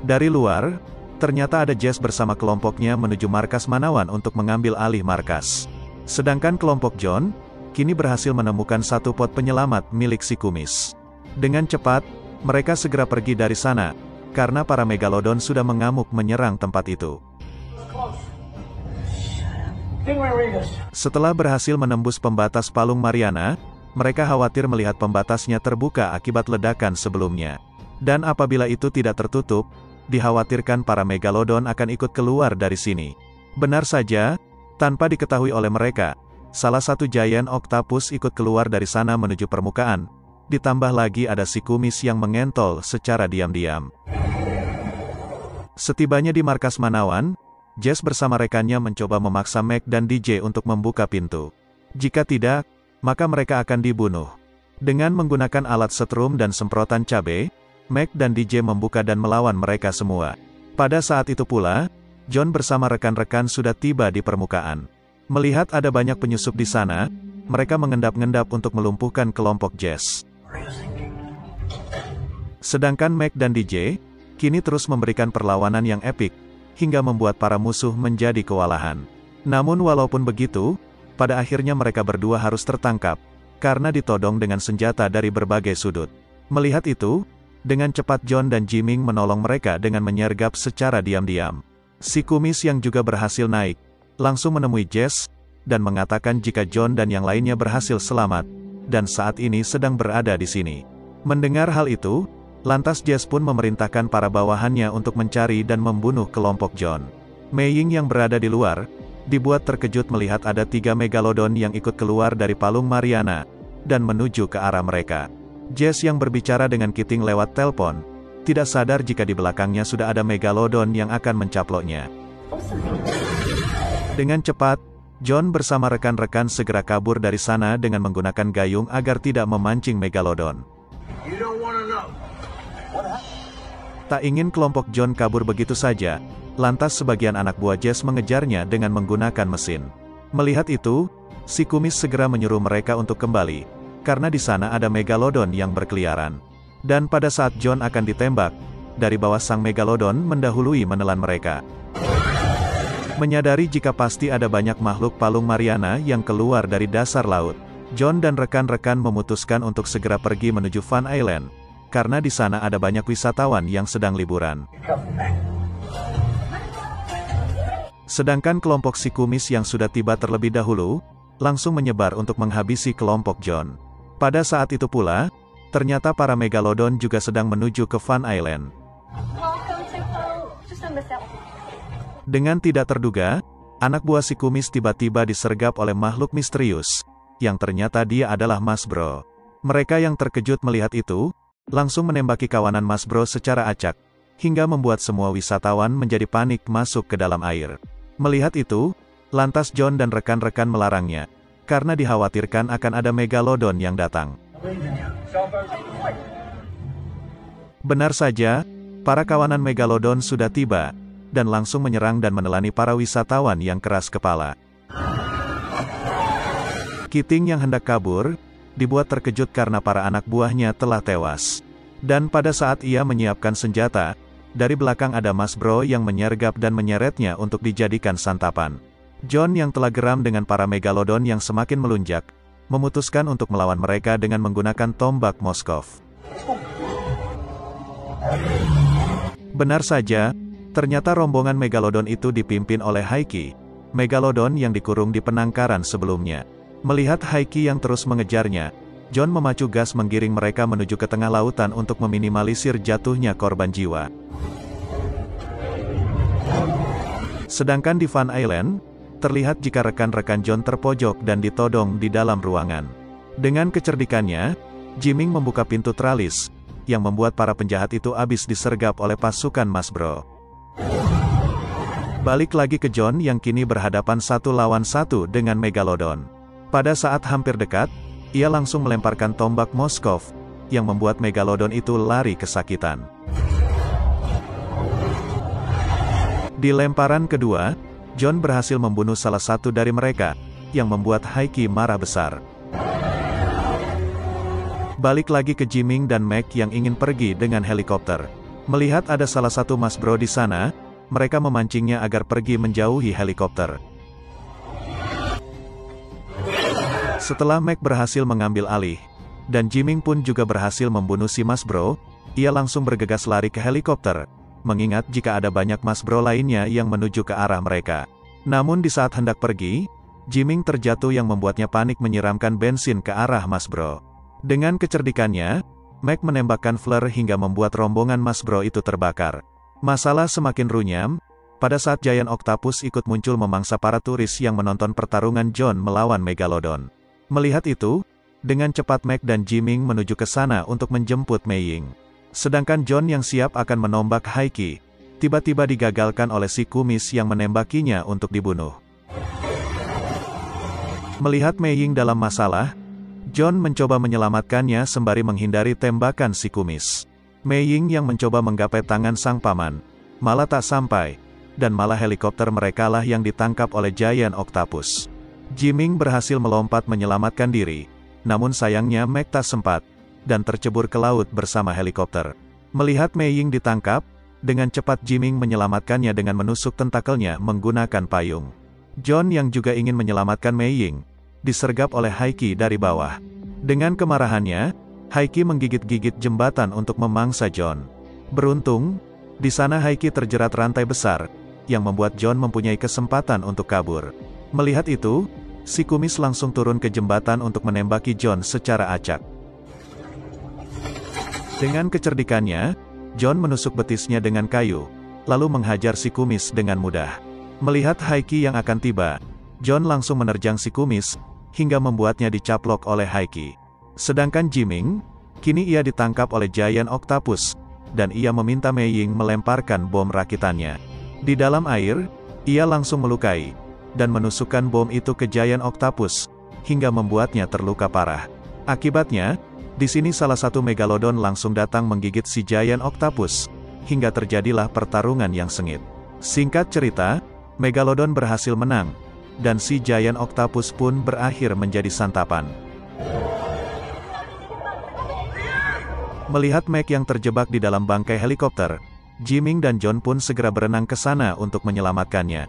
Dari luar, ternyata ada Jess bersama kelompoknya menuju markas Manawan untuk mengambil alih markas. Sedangkan kelompok John, kini berhasil menemukan satu pot penyelamat milik si kumis. Dengan cepat, mereka segera pergi dari sana, karena para megalodon sudah mengamuk menyerang tempat itu. Setelah berhasil menembus pembatas Palung Mariana, mereka khawatir melihat pembatasnya terbuka akibat ledakan sebelumnya. Dan apabila itu tidak tertutup, dikhawatirkan para megalodon akan ikut keluar dari sini. Benar saja, tanpa diketahui oleh mereka, salah satu giant octopus ikut keluar dari sana menuju permukaan. Ditambah lagi ada si kumis yang mengentol secara diam-diam. Setibanya di markas Manawan, Jess bersama rekannya mencoba memaksa Mac dan DJ untuk membuka pintu. Jika tidak, maka mereka akan dibunuh. Dengan menggunakan alat setrum dan semprotan cabai, Mac dan DJ membuka dan melawan mereka semua. Pada saat itu pula, John bersama rekan-rekan sudah tiba di permukaan. Melihat ada banyak penyusup di sana, mereka mengendap-endap untuk melumpuhkan kelompok Jess. Sedangkan Mac dan DJ, kini terus memberikan perlawanan yang epik, hingga membuat para musuh menjadi kewalahan. Namun walaupun begitu, pada akhirnya mereka berdua harus tertangkap, karena ditodong dengan senjata dari berbagai sudut. Melihat itu, dengan cepat John dan Jiming menolong mereka dengan menyergap secara diam-diam. Si kumis yang juga berhasil naik, langsung menemui Jess, dan mengatakan jika John dan yang lainnya berhasil selamat, dan saat ini sedang berada di sini. Mendengar hal itu, lantas Jess pun memerintahkan para bawahannya untuk mencari dan membunuh kelompok John. Mei Ying yang berada di luar, dibuat terkejut melihat ada 3 megalodon yang ikut keluar dari Palung Mariana, dan menuju ke arah mereka. Jess yang berbicara dengan Keating lewat telepon, tidak sadar jika di belakangnya sudah ada megalodon yang akan mencaploknya. Dengan cepat, John bersama rekan-rekan segera kabur dari sana dengan menggunakan gayung agar tidak memancing megalodon. Tak ingin kelompok John kabur begitu saja, lantas sebagian anak buah Jess mengejarnya dengan menggunakan mesin. Melihat itu, si kumis segera menyuruh mereka untuk kembali, karena di sana ada megalodon yang berkeliaran. Dan pada saat John akan ditembak, dari bawah sang megalodon mendahului menelan mereka. Menyadari jika pasti ada banyak makhluk Palung Mariana yang keluar dari dasar laut, John dan rekan-rekan memutuskan untuk segera pergi menuju Fun Island, karena di sana ada banyak wisatawan yang sedang liburan. Sedangkan kelompok si kumis yang sudah tiba terlebih dahulu, langsung menyebar untuk menghabisi kelompok John. Pada saat itu pula, ternyata para megalodon juga sedang menuju ke Fun Island. Dengan tidak terduga, anak buah si kumis tiba-tiba disergap oleh makhluk misterius, yang ternyata dia adalah Mas Bro. Mereka yang terkejut melihat itu, langsung menembaki kawanan Mas Bro secara acak, hingga membuat semua wisatawan menjadi panik masuk ke dalam air. Melihat itu, lantas John dan rekan-rekan melarangnya, karena dikhawatirkan akan ada megalodon yang datang. Benar saja, para kawanan megalodon sudah tiba, dan langsung menyerang dan menelani para wisatawan yang keras kepala. Keating yang hendak kabur, dibuat terkejut karena para anak buahnya telah tewas. Dan pada saat ia menyiapkan senjata, dari belakang ada Mas Bro yang menyergap dan menyeretnya untuk dijadikan santapan. John yang telah geram dengan para megalodon yang semakin melunjak, memutuskan untuk melawan mereka dengan menggunakan tombak Moskov. Benar saja, ternyata rombongan megalodon itu dipimpin oleh Haiki, megalodon yang dikurung di penangkaran sebelumnya. Melihat Haiki yang terus mengejarnya, John memacu gas menggiring mereka menuju ke tengah lautan untuk meminimalisir jatuhnya korban jiwa. Sedangkan di Fun Island, terlihat jika rekan-rekan John terpojok dan ditodong di dalam ruangan. Dengan kecerdikannya, Jiming membuka pintu tralis, yang membuat para penjahat itu habis disergap oleh pasukan Mas Bro. Balik lagi ke John yang kini berhadapan 1 lawan 1 dengan megalodon. Pada saat hampir dekat, ia langsung melemparkan tombak Moskov, yang membuat megalodon itu lari kesakitan. Di lemparan kedua, John berhasil membunuh salah satu dari mereka, yang membuat Haiki marah besar. Balik lagi ke Jiming dan Meg yang ingin pergi dengan helikopter. Melihat ada salah satu Mas Bro di sana, mereka memancingnya agar pergi menjauhi helikopter. Setelah Meg berhasil mengambil alih, dan Jiming pun juga berhasil membunuh si Mas Bro, ia langsung bergegas lari ke helikopter, mengingat jika ada banyak Mas Bro lainnya yang menuju ke arah mereka. Namun di saat hendak pergi, Jiming terjatuh yang membuatnya panik menyiramkan bensin ke arah Mas Bro. Dengan kecerdikannya, Meg menembakkan flare hingga membuat rombongan Mas Bro itu terbakar. Masalah semakin runyam, pada saat Giant Octopus ikut muncul memangsa para turis yang menonton pertarungan John melawan Megalodon. Melihat itu, dengan cepat Meg dan Jiming menuju ke sana untuk menjemput Mei Ying. Sedangkan John yang siap akan menombak Haiki, tiba-tiba digagalkan oleh si kumis yang menembakinya untuk dibunuh. Melihat Mei Ying dalam masalah, John mencoba menyelamatkannya sembari menghindari tembakan si kumis. Mei Ying yang mencoba menggapai tangan sang paman, malah tak sampai, dan malah helikopter mereka lah yang ditangkap oleh Giant Octopus. Jiming berhasil melompat menyelamatkan diri, namun sayangnya Meg tak sempat, dan tercebur ke laut bersama helikopter. Melihat Mei Ying ditangkap, dengan cepat Jiming menyelamatkannya dengan menusuk tentakelnya menggunakan payung. John yang juga ingin menyelamatkan Mei Ying, disergap oleh Haiki dari bawah. Dengan kemarahannya, Haiki menggigit-gigit jembatan untuk memangsa John. Beruntung, di sana Haiki terjerat rantai besar, yang membuat John mempunyai kesempatan untuk kabur. Melihat itu, si kumis langsung turun ke jembatan untuk menembaki John secara acak. Dengan kecerdikannya, John menusuk betisnya dengan kayu, lalu menghajar si kumis dengan mudah. Melihat Haiki yang akan tiba, John langsung menerjang si kumis, hingga membuatnya dicaplok oleh Haiki. Sedangkan Jiming, kini ia ditangkap oleh Giant Octopus, dan ia meminta Mei Ying melemparkan bom rakitannya. Di dalam air, ia langsung melukai, dan menusukkan bom itu ke Giant Octopus, hingga membuatnya terluka parah. Akibatnya, di sini salah satu Megalodon langsung datang menggigit si Giant Octopus, hingga terjadilah pertarungan yang sengit. Singkat cerita, Megalodon berhasil menang, dan si Giant Octopus pun berakhir menjadi santapan. Melihat Meg yang terjebak di dalam bangkai helikopter, Jiming dan John pun segera berenang ke sana untuk menyelamatkannya.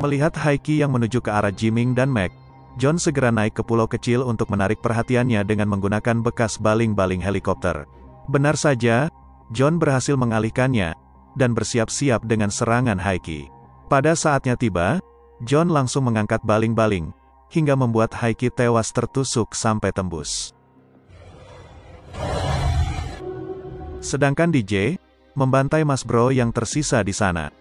Melihat Haiki yang menuju ke arah Jiming dan Meg, John segera naik ke pulau kecil untuk menarik perhatiannya dengan menggunakan bekas baling-baling helikopter. Benar saja, John berhasil mengalihkannya, dan bersiap-siap dengan serangan Haiki. Pada saatnya tiba, John langsung mengangkat baling-baling, hingga membuat Haiki tewas tertusuk sampai tembus. Sedangkan DJ, membantai Mas Bro yang tersisa di sana.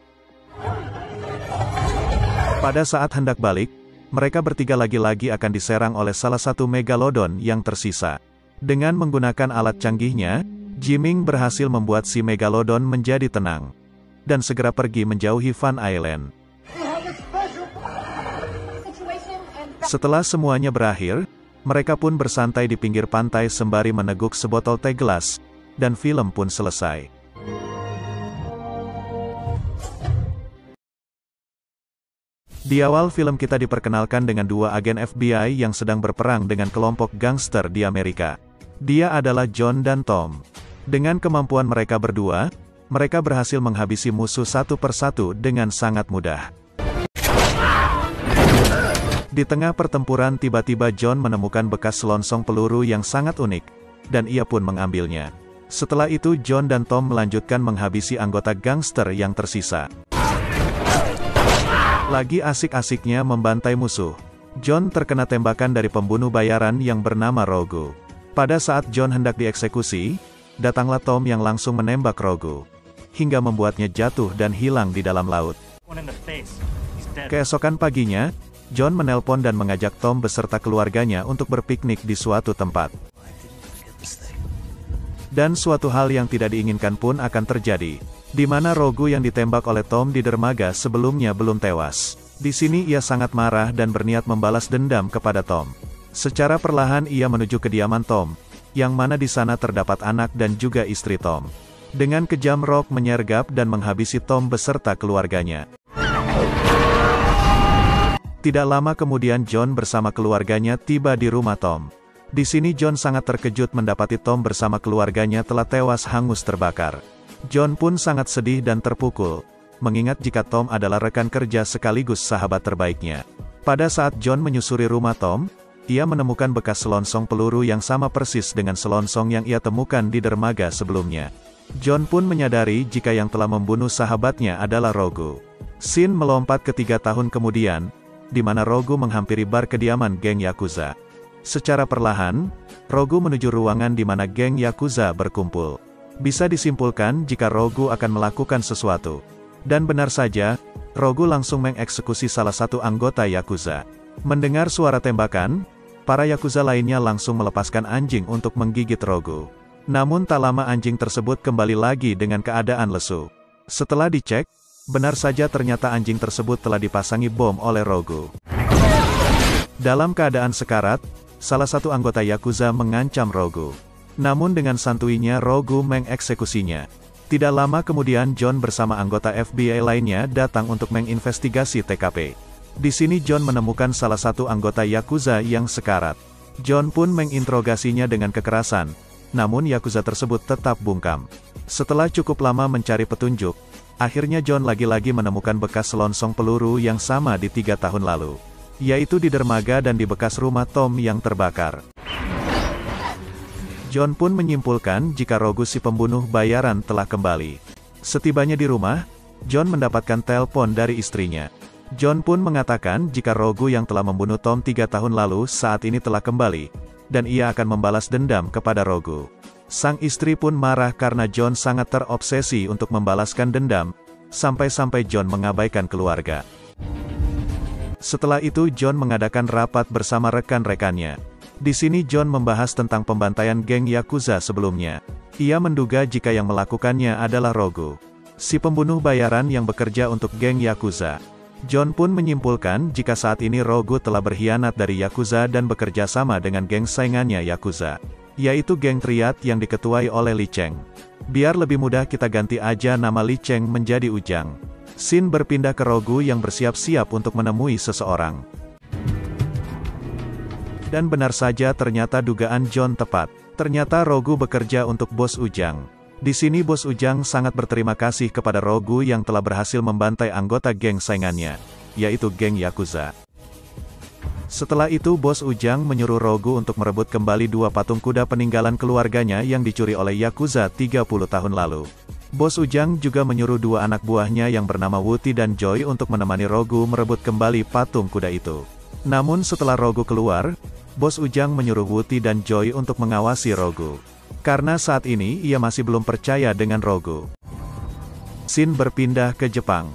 Pada saat hendak balik, mereka bertiga lagi-lagi akan diserang oleh salah satu Megalodon yang tersisa. Dengan menggunakan alat canggihnya, Jiming berhasil membuat si Megalodon menjadi tenang, dan segera pergi menjauhi Fun Island. Setelah semuanya berakhir, mereka pun bersantai di pinggir pantai sembari meneguk sebotol teh gelas, dan film pun selesai. Di awal film kita diperkenalkan dengan dua agen FBI yang sedang berperang dengan kelompok gangster di Amerika. Dia adalah John dan Tom. Dengan kemampuan mereka berdua, mereka berhasil menghabisi musuh satu persatu dengan sangat mudah. Di tengah pertempuran tiba-tiba John menemukan bekas selongsong peluru yang sangat unik, dan ia pun mengambilnya. Setelah itu John dan Tom melanjutkan menghabisi anggota gangster yang tersisa. Lagi asik-asiknya membantai musuh, John terkena tembakan dari pembunuh bayaran yang bernama Rogu. Pada saat John hendak dieksekusi, datanglah Tom yang langsung menembak Rogu, hingga membuatnya jatuh dan hilang di dalam laut. Keesokan paginya, John menelpon dan mengajak Tom beserta keluarganya untuk berpiknik di suatu tempat. Dan suatu hal yang tidak diinginkan pun akan terjadi, di mana Rogu yang ditembak oleh Tom di dermaga sebelumnya belum tewas. Di sini ia sangat marah dan berniat membalas dendam kepada Tom. Secara perlahan ia menuju kediaman Tom, yang mana di sana terdapat anak dan juga istri Tom. Dengan kejam Rock menyergap dan menghabisi Tom beserta keluarganya. Tidak lama kemudian John bersama keluarganya tiba di rumah Tom. Di sini John sangat terkejut mendapati Tom bersama keluarganya telah tewas hangus terbakar. John pun sangat sedih dan terpukul, mengingat jika Tom adalah rekan kerja sekaligus sahabat terbaiknya. Pada saat John menyusuri rumah Tom, ia menemukan bekas selongsong peluru yang sama persis dengan selongsong yang ia temukan di dermaga sebelumnya. John pun menyadari jika yang telah membunuh sahabatnya adalah Rogu. Scene melompat ke 3 tahun kemudian, di mana Rogu menghampiri bar kediaman geng Yakuza. Secara perlahan, Rogu menuju ruangan di mana geng Yakuza berkumpul. Bisa disimpulkan jika Rogu akan melakukan sesuatu. Dan benar saja, Rogu langsung mengeksekusi salah satu anggota Yakuza. Mendengar suara tembakan, para Yakuza lainnya langsung melepaskan anjing untuk menggigit Rogu. Namun tak lama anjing tersebut kembali lagi dengan keadaan lesu. Setelah dicek, benar saja ternyata anjing tersebut telah dipasangi bom oleh Rogu. Dalam keadaan sekarat, salah satu anggota Yakuza mengancam Rogu. Namun dengan santuinya Rogu mengeksekusinya. Tidak lama kemudian John bersama anggota FBI lainnya datang untuk menginvestigasi TKP. Di sini John menemukan salah satu anggota Yakuza yang sekarat. John pun menginterogasinya dengan kekerasan, namun Yakuza tersebut tetap bungkam. Setelah cukup lama mencari petunjuk, akhirnya John lagi-lagi menemukan bekas selongsong peluru yang sama di 3 tahun lalu, yaitu di dermaga dan di bekas rumah Tom yang terbakar. John pun menyimpulkan jika Rogu si pembunuh bayaran telah kembali. Setibanya di rumah, John mendapatkan telepon dari istrinya. John pun mengatakan jika Rogu yang telah membunuh Tom 3 tahun lalu saat ini telah kembali, dan ia akan membalas dendam kepada Rogu. Sang istri pun marah karena John sangat terobsesi untuk membalaskan dendam, sampai-sampai John mengabaikan keluarga. Setelah itu John mengadakan rapat bersama rekan-rekannya. Di sini John membahas tentang pembantaian geng Yakuza sebelumnya. Ia menduga jika yang melakukannya adalah Rogu, si pembunuh bayaran yang bekerja untuk geng Yakuza. John pun menyimpulkan jika saat ini Rogu telah berkhianat dari Yakuza dan bekerja sama dengan geng saingannya Yakuza, yaitu geng Triad yang diketuai oleh Li Cheng. Biar lebih mudah kita ganti aja nama Li Cheng menjadi Ujang. Scene berpindah ke Rogu yang bersiap-siap untuk menemui seseorang. Dan benar saja ternyata dugaan John tepat. Ternyata Rogu bekerja untuk Bos Ujang. Di sini Bos Ujang sangat berterima kasih kepada Rogu yang telah berhasil membantai anggota geng saingannya, yaitu geng Yakuza. Setelah itu Bos Ujang menyuruh Rogu untuk merebut kembali 2 patung kuda peninggalan keluarganya yang dicuri oleh Yakuza 30 tahun lalu. Bos Ujang juga menyuruh 2 anak buahnya yang bernama Wuti dan Joy untuk menemani Rogu merebut kembali patung kuda itu. Namun setelah Rogu keluar, Bos Ujang menyuruh Wuti dan Joy untuk mengawasi Rogu. Karena saat ini ia masih belum percaya dengan Rogu. Scene berpindah ke Jepang,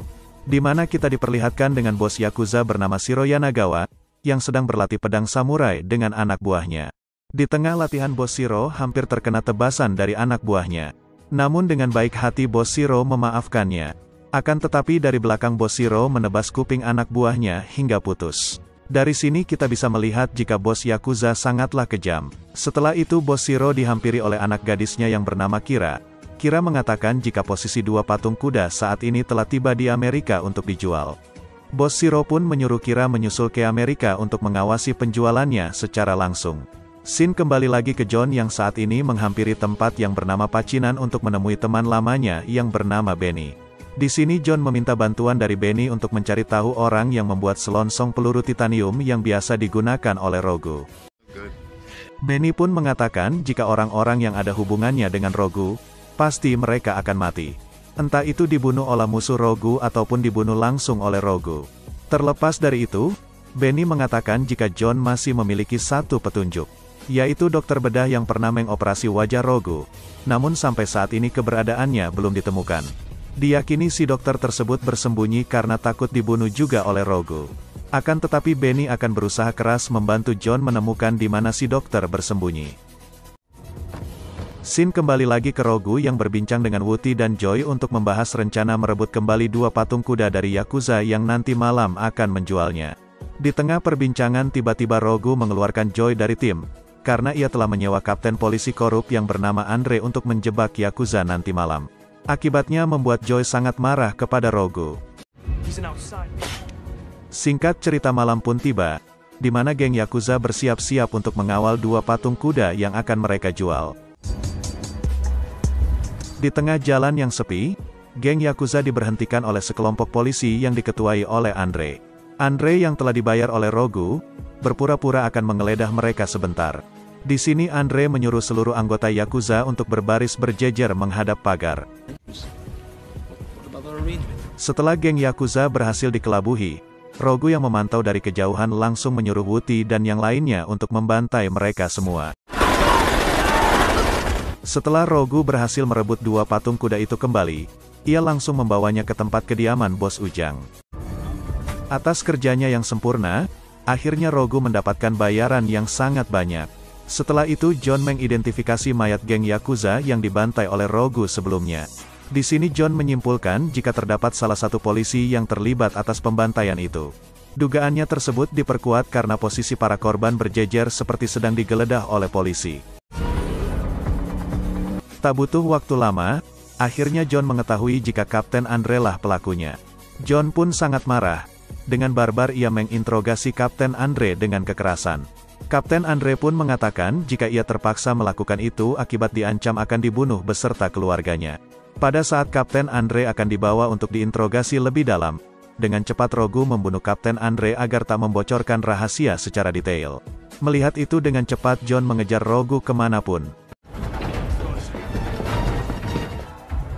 di mana kita diperlihatkan dengan bos Yakuza bernama Shiro Yanagawa, yang sedang berlatih pedang samurai dengan anak buahnya. Di tengah latihan bos Shiro hampir terkena tebasan dari anak buahnya. Namun dengan baik hati bos Shiro memaafkannya. Akan tetapi dari belakang bos Shiro menebas kuping anak buahnya hingga putus. Dari sini kita bisa melihat jika bos Yakuza sangatlah kejam. Setelah itu bos Shiro dihampiri oleh anak gadisnya yang bernama Kira. Kira mengatakan jika posisi 2 patung kuda saat ini telah tiba di Amerika untuk dijual. Bos Shiro pun menyuruh Kira menyusul ke Amerika untuk mengawasi penjualannya secara langsung. Scene kembali lagi ke John yang saat ini menghampiri tempat yang bernama Pacinan untuk menemui teman lamanya yang bernama Benny. Di sini John meminta bantuan dari Benny untuk mencari tahu orang yang membuat selongsong peluru titanium yang biasa digunakan oleh Rogu. Benny pun mengatakan jika orang-orang yang ada hubungannya dengan Rogu, pasti mereka akan mati. Entah itu dibunuh oleh musuh Rogu ataupun dibunuh langsung oleh Rogu. Terlepas dari itu, Benny mengatakan jika John masih memiliki satu petunjuk, yaitu dokter bedah yang pernah mengoperasi wajah Rogu. Namun sampai saat ini keberadaannya belum ditemukan. Diyakini si dokter tersebut bersembunyi karena takut dibunuh juga oleh Rogu. Akan tetapi Benny akan berusaha keras membantu John menemukan di mana si dokter bersembunyi. Scene kembali lagi ke Rogu yang berbincang dengan Wuti dan Joy untuk membahas rencana merebut kembali 2 patung kuda dari Yakuza yang nanti malam akan menjualnya. Di tengah perbincangan tiba-tiba Rogu mengeluarkan Joy dari tim, karena ia telah menyewa kapten polisi korup yang bernama Andre untuk menjebak Yakuza nanti malam. Akibatnya membuat Joy sangat marah kepada Rogu. Singkat cerita, malam pun tiba, di mana geng Yakuza bersiap-siap untuk mengawal 2 patung kuda yang akan mereka jual. Di tengah jalan yang sepi, geng Yakuza diberhentikan oleh sekelompok polisi yang diketuai oleh Andre. Andre yang telah dibayar oleh Rogu, berpura-pura akan menggeledah mereka sebentar. Di sini Andre menyuruh seluruh anggota Yakuza untuk berbaris berjejer menghadap pagar. Setelah geng Yakuza berhasil dikelabuhi, Rogu yang memantau dari kejauhan langsung menyuruh Wuti dan yang lainnya untuk membantai mereka semua. Setelah Rogu berhasil merebut 2 patung kuda itu kembali, ia langsung membawanya ke tempat kediaman Bos Ujang. Atas kerjanya yang sempurna, akhirnya Rogu mendapatkan bayaran yang sangat banyak. Setelah itu John mengidentifikasi mayat geng Yakuza yang dibantai oleh Rogu sebelumnya. Di sini John menyimpulkan jika terdapat salah satu polisi yang terlibat atas pembantaian itu. Dugaannya tersebut diperkuat karena posisi para korban berjejer seperti sedang digeledah oleh polisi. Tak butuh waktu lama, akhirnya John mengetahui jika Kapten Andre lah pelakunya. John pun sangat marah. Dengan barbar ia menginterogasi Kapten Andre dengan kekerasan. Kapten Andre pun mengatakan jika ia terpaksa melakukan itu akibat diancam akan dibunuh beserta keluarganya. Pada saat Kapten Andre akan dibawa untuk diinterogasi lebih dalam, dengan cepat Rogu membunuh Kapten Andre agar tak membocorkan rahasia secara detail. Melihat itu dengan cepat John mengejar Rogu kemanapun.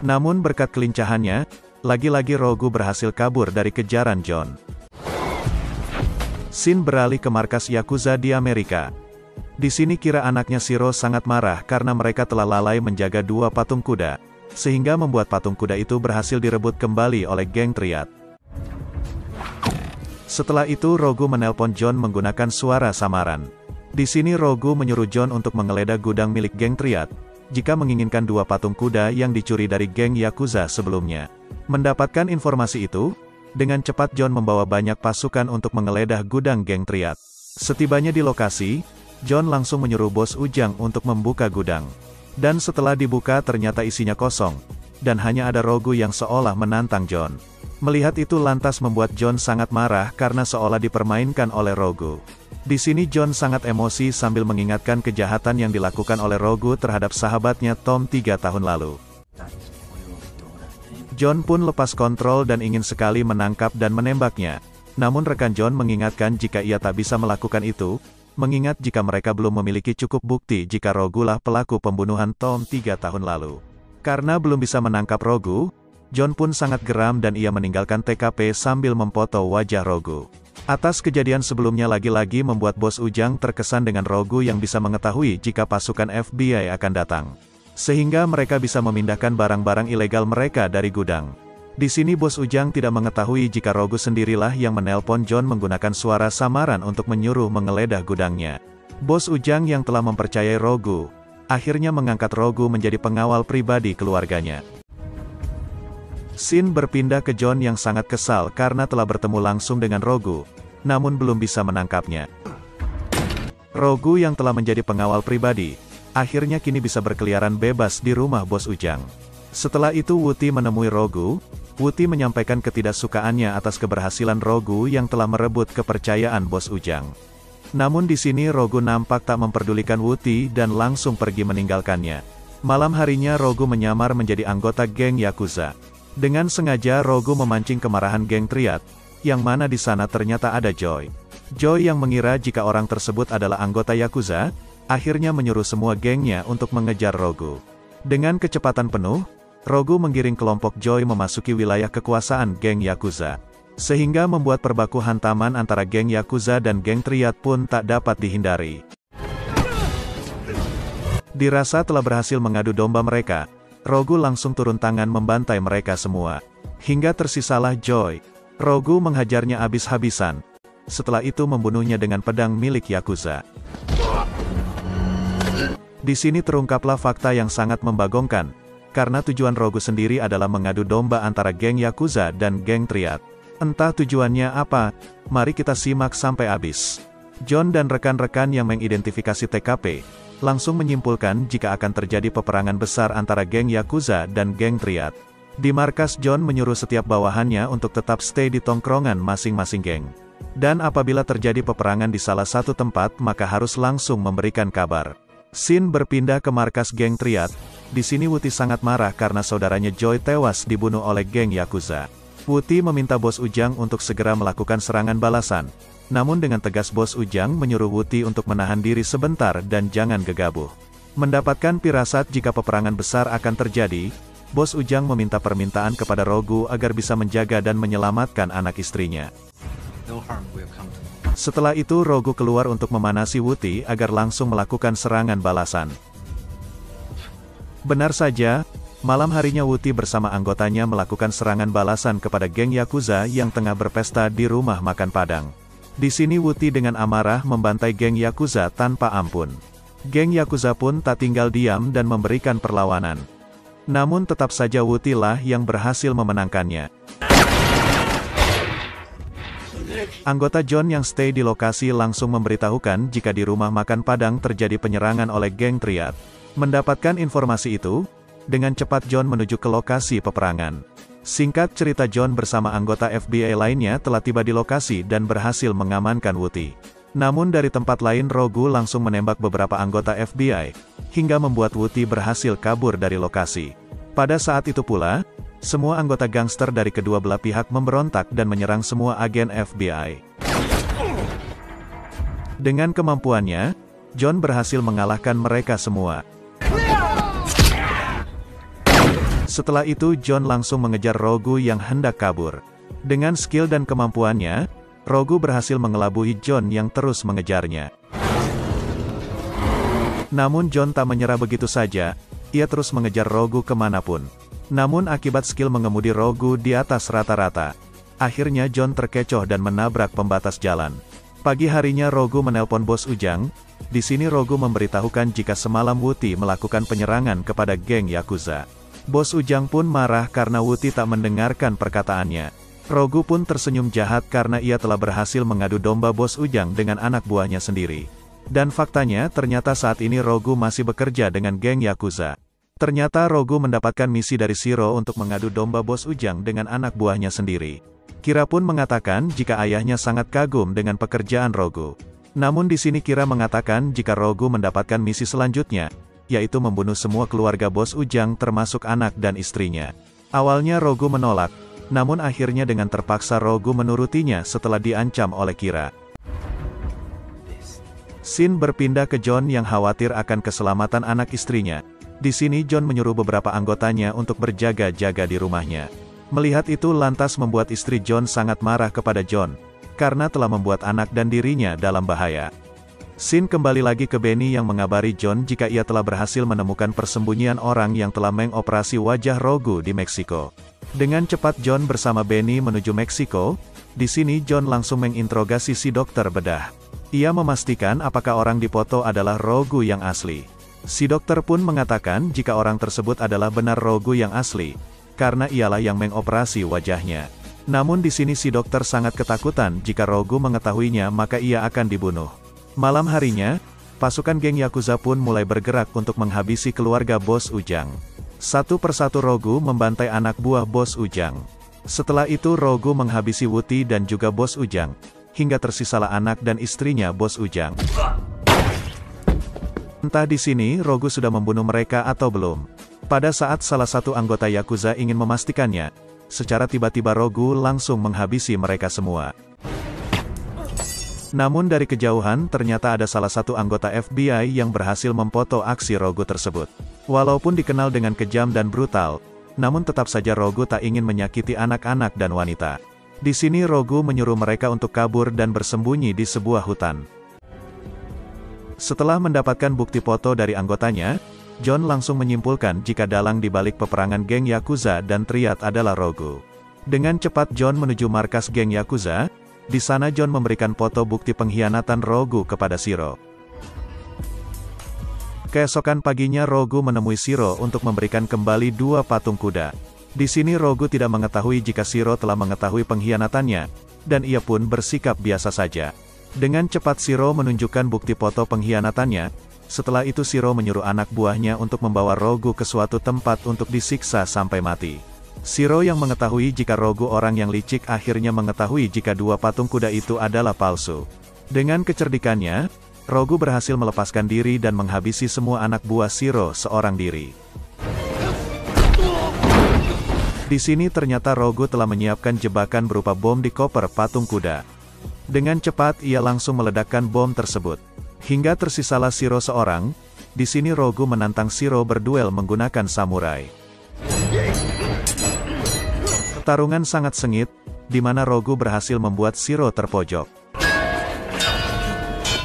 Namun berkat kelincahannya, lagi-lagi Rogu berhasil kabur dari kejaran John. Scene beralih ke markas Yakuza di Amerika. Di sini Kira anaknya Shiro sangat marah karena mereka telah lalai menjaga 2 patung kuda, sehingga membuat patung kuda itu berhasil direbut kembali oleh geng Triad. Setelah itu Rogu menelpon John menggunakan suara samaran. Di sini Rogu menyuruh John untuk menggeledah gudang milik geng Triad, jika menginginkan 2 patung kuda yang dicuri dari geng Yakuza sebelumnya. Mendapatkan informasi itu, dengan cepat John membawa banyak pasukan untuk menggeledah gudang geng Triad. Setibanya di lokasi, John langsung menyuruh Bos Ujang untuk membuka gudang. Dan setelah dibuka ternyata isinya kosong, dan hanya ada Rogu yang seolah menantang John. Melihat itu lantas membuat John sangat marah karena seolah dipermainkan oleh Rogu. Di sini John sangat emosi sambil mengingatkan kejahatan yang dilakukan oleh Rogu terhadap sahabatnya Tom 3 tahun lalu. John pun lepas kontrol dan ingin sekali menangkap dan menembaknya. Namun rekan John mengingatkan jika ia tak bisa melakukan itu, mengingat jika mereka belum memiliki cukup bukti jika Rogu lah pelaku pembunuhan Tom 3 tahun lalu. Karena belum bisa menangkap Rogu, John pun sangat geram dan ia meninggalkan TKP sambil memfoto wajah Rogu. Atas kejadian sebelumnya lagi-lagi membuat Bos Ujang terkesan dengan Rogu yang bisa mengetahui jika pasukan FBI akan datang. Sehingga mereka bisa memindahkan barang-barang ilegal mereka dari gudang. Di sini Bos Ujang tidak mengetahui jika Rogu sendirilah yang menelpon John menggunakan suara samaran untuk menyuruh menggeledah gudangnya. Bos Ujang yang telah mempercayai Rogu, akhirnya mengangkat Rogu menjadi pengawal pribadi keluarganya. Scene berpindah ke John yang sangat kesal karena telah bertemu langsung dengan Rogu, namun belum bisa menangkapnya. Rogu yang telah menjadi pengawal pribadi, akhirnya kini bisa berkeliaran bebas di rumah Bos Ujang. Setelah itu Wuti menemui Rogu. Wuti menyampaikan ketidaksukaannya atas keberhasilan Rogu yang telah merebut kepercayaan Bos Ujang. Namun di sini Rogu nampak tak memperdulikan Wuti dan langsung pergi meninggalkannya. Malam harinya Rogu menyamar menjadi anggota geng Yakuza. Dengan sengaja Rogu memancing kemarahan geng Triad, yang mana di sana ternyata ada Joy. Joy yang mengira jika orang tersebut adalah anggota Yakuza, akhirnya menyuruh semua gengnya untuk mengejar Rogu. Dengan kecepatan penuh, Rogu menggiring kelompok Joy memasuki wilayah kekuasaan geng Yakuza. Sehingga membuat perbaku hantaman antara geng Yakuza dan geng Triad pun tak dapat dihindari. Dirasa telah berhasil mengadu domba mereka, Rogu langsung turun tangan membantai mereka semua. Hingga tersisalah Joy. Rogu menghajarnya habis-habisan. Setelah itu membunuhnya dengan pedang milik Yakuza. Di sini terungkaplah fakta yang sangat membagongkan, karena tujuan Rogu sendiri adalah mengadu domba antara geng Yakuza dan geng Triad. Entah tujuannya apa, mari kita simak sampai habis. John dan rekan-rekan yang mengidentifikasi TKP, langsung menyimpulkan jika akan terjadi peperangan besar antara geng Yakuza dan geng Triad. Di markas John menyuruh setiap bawahannya untuk tetap stay di tongkrongan masing-masing geng. Dan apabila terjadi peperangan di salah satu tempat maka harus langsung memberikan kabar. Shin berpindah ke markas geng Triad. Di sini Wuti sangat marah karena saudaranya Joy tewas dibunuh oleh geng Yakuza. Wuti meminta Bos Ujang untuk segera melakukan serangan balasan. Namun dengan tegas Bos Ujang menyuruh Wuti untuk menahan diri sebentar dan jangan gegabah. Mendapatkan pirasat jika peperangan besar akan terjadi, Bos Ujang meminta permintaan kepada Rogu agar bisa menjaga dan menyelamatkan anak istrinya. Setelah itu Rogu keluar untuk memanasi Wuti agar langsung melakukan serangan balasan. Benar saja, malam harinya Wuti bersama anggotanya melakukan serangan balasan kepada geng Yakuza yang tengah berpesta di rumah makan Padang. Di sini Wuti dengan amarah membantai geng Yakuza tanpa ampun. Geng Yakuza pun tak tinggal diam dan memberikan perlawanan. Namun tetap saja Wuti lah yang berhasil memenangkannya. Anggota John yang stay di lokasi langsung memberitahukan jika di rumah makan Padang terjadi penyerangan oleh geng Triad. Mendapatkan informasi itu, dengan cepat John menuju ke lokasi peperangan. Singkat cerita, John bersama anggota FBI lainnya telah tiba di lokasi dan berhasil mengamankan Wuti. Namun dari tempat lain Rogu langsung menembak beberapa anggota FBI, hingga membuat Wuti berhasil kabur dari lokasi. Pada saat itu pula, semua anggota gangster dari kedua belah pihak memberontak dan menyerang semua agen FBI. Dengan kemampuannya, John berhasil mengalahkan mereka semua. Setelah itu John langsung mengejar Rogu yang hendak kabur. Dengan skill dan kemampuannya, Rogu berhasil mengelabui John yang terus mengejarnya. Namun John tak menyerah begitu saja, ia terus mengejar Rogu kemanapun. Namun akibat skill mengemudi Rogu di atas rata-rata, akhirnya John terkecoh dan menabrak pembatas jalan. Pagi harinya Rogu menelpon Bos Ujang. Di sini Rogu memberitahukan jika semalam Wuti melakukan penyerangan kepada geng Yakuza. Bos Ujang pun marah karena Wuti tak mendengarkan perkataannya. Rogu pun tersenyum jahat karena ia telah berhasil mengadu domba Bos Ujang dengan anak buahnya sendiri. Dan faktanya ternyata saat ini Rogu masih bekerja dengan geng Yakuza. Ternyata Rogu mendapatkan misi dari Shiro untuk mengadu domba Bos Ujang dengan anak buahnya sendiri. Kira pun mengatakan jika ayahnya sangat kagum dengan pekerjaan Rogu. Namun di sini Kira mengatakan jika Rogu mendapatkan misi selanjutnya, yaitu membunuh semua keluarga Bos Ujang termasuk anak dan istrinya. Awalnya Rogu menolak, namun akhirnya dengan terpaksa Rogu menurutinya setelah diancam oleh Kira. Shin berpindah ke John yang khawatir akan keselamatan anak istrinya. Di sini John menyuruh beberapa anggotanya untuk berjaga-jaga di rumahnya. Melihat itu lantas membuat istri John sangat marah kepada John, karena telah membuat anak dan dirinya dalam bahaya. Shin kembali lagi ke Benny yang mengabari John jika ia telah berhasil menemukan persembunyian orang yang telah mengoperasi wajah Rogu di Meksiko. Dengan cepat John bersama Benny menuju Meksiko. Di sini John langsung menginterogasi si dokter bedah. Ia memastikan apakah orang di foto adalah Rogu yang asli. Si dokter pun mengatakan jika orang tersebut adalah benar Rogu yang asli, karena ialah yang mengoperasi wajahnya. Namun di sini si dokter sangat ketakutan jika Rogu mengetahuinya maka ia akan dibunuh. Malam harinya, pasukan geng Yakuza pun mulai bergerak untuk menghabisi keluarga Bos Ujang. Satu persatu Rogu membantai anak buah Bos Ujang. Setelah itu Rogu menghabisi Wuti dan juga Bos Ujang, hingga tersisalah anak dan istrinya Bos Ujang. Entah di sini Rogu sudah membunuh mereka atau belum. Pada saat salah satu anggota Yakuza ingin memastikannya, secara tiba-tiba Rogu langsung menghabisi mereka semua. Namun dari kejauhan ternyata ada salah satu anggota FBI yang berhasil memfoto aksi Rogu tersebut. Walaupun dikenal dengan kejam dan brutal, namun tetap saja Rogu tak ingin menyakiti anak-anak dan wanita. Di sini Rogu menyuruh mereka untuk kabur dan bersembunyi di sebuah hutan. Setelah mendapatkan bukti foto dari anggotanya, John langsung menyimpulkan jika dalang di balik peperangan geng Yakuza dan Triad adalah Rogu. Dengan cepat John menuju markas geng Yakuza. Di sana John memberikan foto bukti pengkhianatan Rogu kepada Shiro. Keesokan paginya Rogu menemui Shiro untuk memberikan kembali 2 patung kuda. Di sini Rogu tidak mengetahui jika Shiro telah mengetahui pengkhianatannya, dan ia pun bersikap biasa saja. Dengan cepat Shiro menunjukkan bukti foto pengkhianatannya. Setelah itu Shiro menyuruh anak buahnya untuk membawa Rogu ke suatu tempat untuk disiksa sampai mati. Shiro yang mengetahui jika Rogu orang yang licik akhirnya mengetahui jika dua patung kuda itu adalah palsu. Dengan kecerdikannya, Rogu berhasil melepaskan diri dan menghabisi semua anak buah Shiro seorang diri. Di sini ternyata Rogu telah menyiapkan jebakan berupa bom di koper patung kuda. Dengan cepat ia langsung meledakkan bom tersebut. Hingga tersisalah Shiro seorang. Di sini Rogu menantang Shiro berduel menggunakan samurai. Pertarungan sangat sengit, di mana Rogu berhasil membuat Shiro terpojok.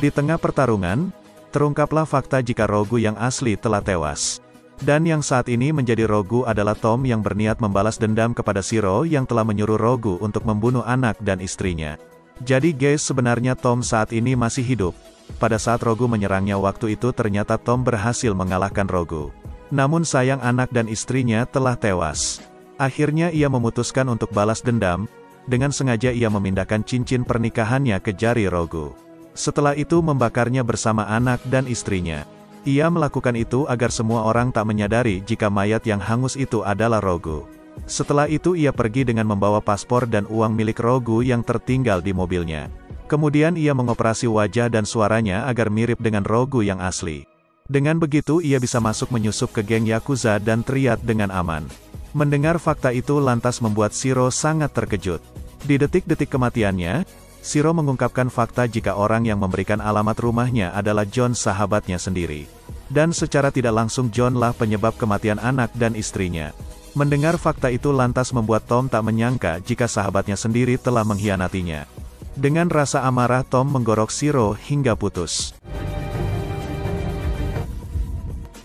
Di tengah pertarungan, terungkaplah fakta jika Rogu yang asli telah tewas. Dan yang saat ini menjadi Rogu adalah Tom yang berniat membalas dendam kepada Shiro yang telah menyuruh Rogu untuk membunuh anak dan istrinya. Jadi guys, sebenarnya Tom saat ini masih hidup. Pada saat Rogu menyerangnya waktu itu ternyata Tom berhasil mengalahkan Rogu. Namun sayang anak dan istrinya telah tewas. Akhirnya ia memutuskan untuk balas dendam. Dengan sengaja ia memindahkan cincin pernikahannya ke jari Rogu. Setelah itu membakarnya bersama anak dan istrinya. Ia melakukan itu agar semua orang tak menyadari jika mayat yang hangus itu adalah Rogu. Setelah itu ia pergi dengan membawa paspor dan uang milik Rogu yang tertinggal di mobilnya. Kemudian ia mengoperasi wajah dan suaranya agar mirip dengan Rogu yang asli. Dengan begitu ia bisa masuk menyusup ke geng Yakuza dan Triad dengan aman. Mendengar fakta itu lantas membuat Shiro sangat terkejut. Di detik-detik kematiannya, Shiro mengungkapkan fakta jika orang yang memberikan alamat rumahnya adalah John sahabatnya sendiri. Dan secara tidak langsung John lah penyebab kematian anak dan istrinya. Mendengar fakta itu lantas membuat Tom tak menyangka jika sahabatnya sendiri telah mengkhianatinya. Dengan rasa amarah Tom menggorok Shiro hingga putus.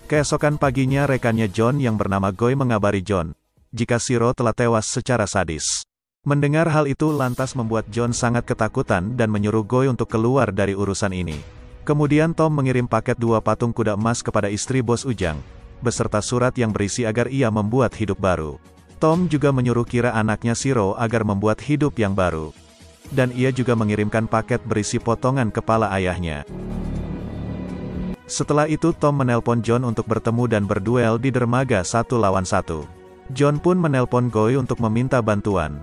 Keesokan paginya rekannya John yang bernama Goy mengabari John, jika Shiro telah tewas secara sadis. Mendengar hal itu lantas membuat John sangat ketakutan dan menyuruh Goy untuk keluar dari urusan ini. Kemudian Tom mengirim paket 2 patung kuda emas kepada istri bos Ujang, beserta surat yang berisi agar ia membuat hidup baru. Tom juga menyuruh Kira anaknya Shiro agar membuat hidup yang baru. Dan ia juga mengirimkan paket berisi potongan kepala ayahnya. Setelah itu Tom menelpon John untuk bertemu dan berduel di dermaga 1 lawan 1. John pun menelpon Goy untuk meminta bantuan.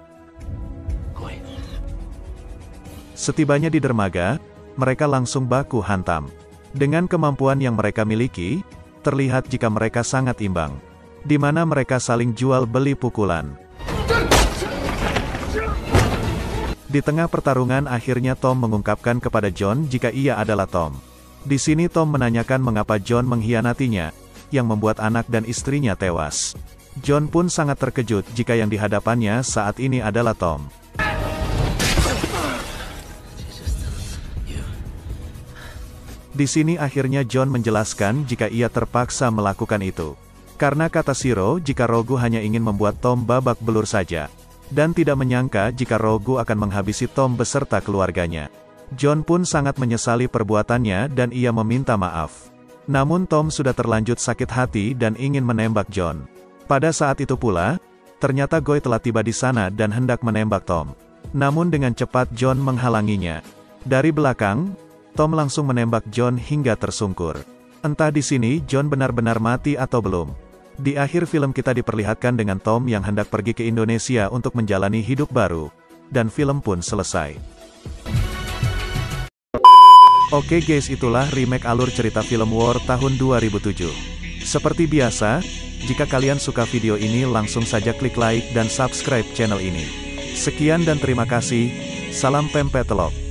Setibanya di dermaga, mereka langsung baku hantam. Dengan kemampuan yang mereka miliki, terlihat jika mereka sangat imbang. Di mana mereka saling jual beli pukulan. Di tengah pertarungan akhirnya Tom mengungkapkan kepada John jika ia adalah Tom. Di sini Tom menanyakan mengapa John mengkhianatinya, yang membuat anak dan istrinya tewas. John pun sangat terkejut jika yang dihadapannya saat ini adalah Tom. Di sini akhirnya John menjelaskan jika ia terpaksa melakukan itu. Karena kata Shiro jika Rogu hanya ingin membuat Tom babak belur saja. Dan tidak menyangka jika Rogu akan menghabisi Tom beserta keluarganya. John pun sangat menyesali perbuatannya dan ia meminta maaf. Namun Tom sudah terlanjut sakit hati dan ingin menembak John. Pada saat itu pula, ternyata Goy telah tiba di sana dan hendak menembak Tom. Namun dengan cepat John menghalanginya. Dari belakang, Tom langsung menembak John hingga tersungkur. Entah di sini John benar-benar mati atau belum. Di akhir film kita diperlihatkan dengan Tom yang hendak pergi ke Indonesia untuk menjalani hidup baru. Dan film pun selesai. Oke guys, itulah remake alur cerita film War tahun 2007. Seperti biasa, jika kalian suka video ini langsung saja klik like dan subscribe channel ini. Sekian dan terima kasih, salam pempek telok.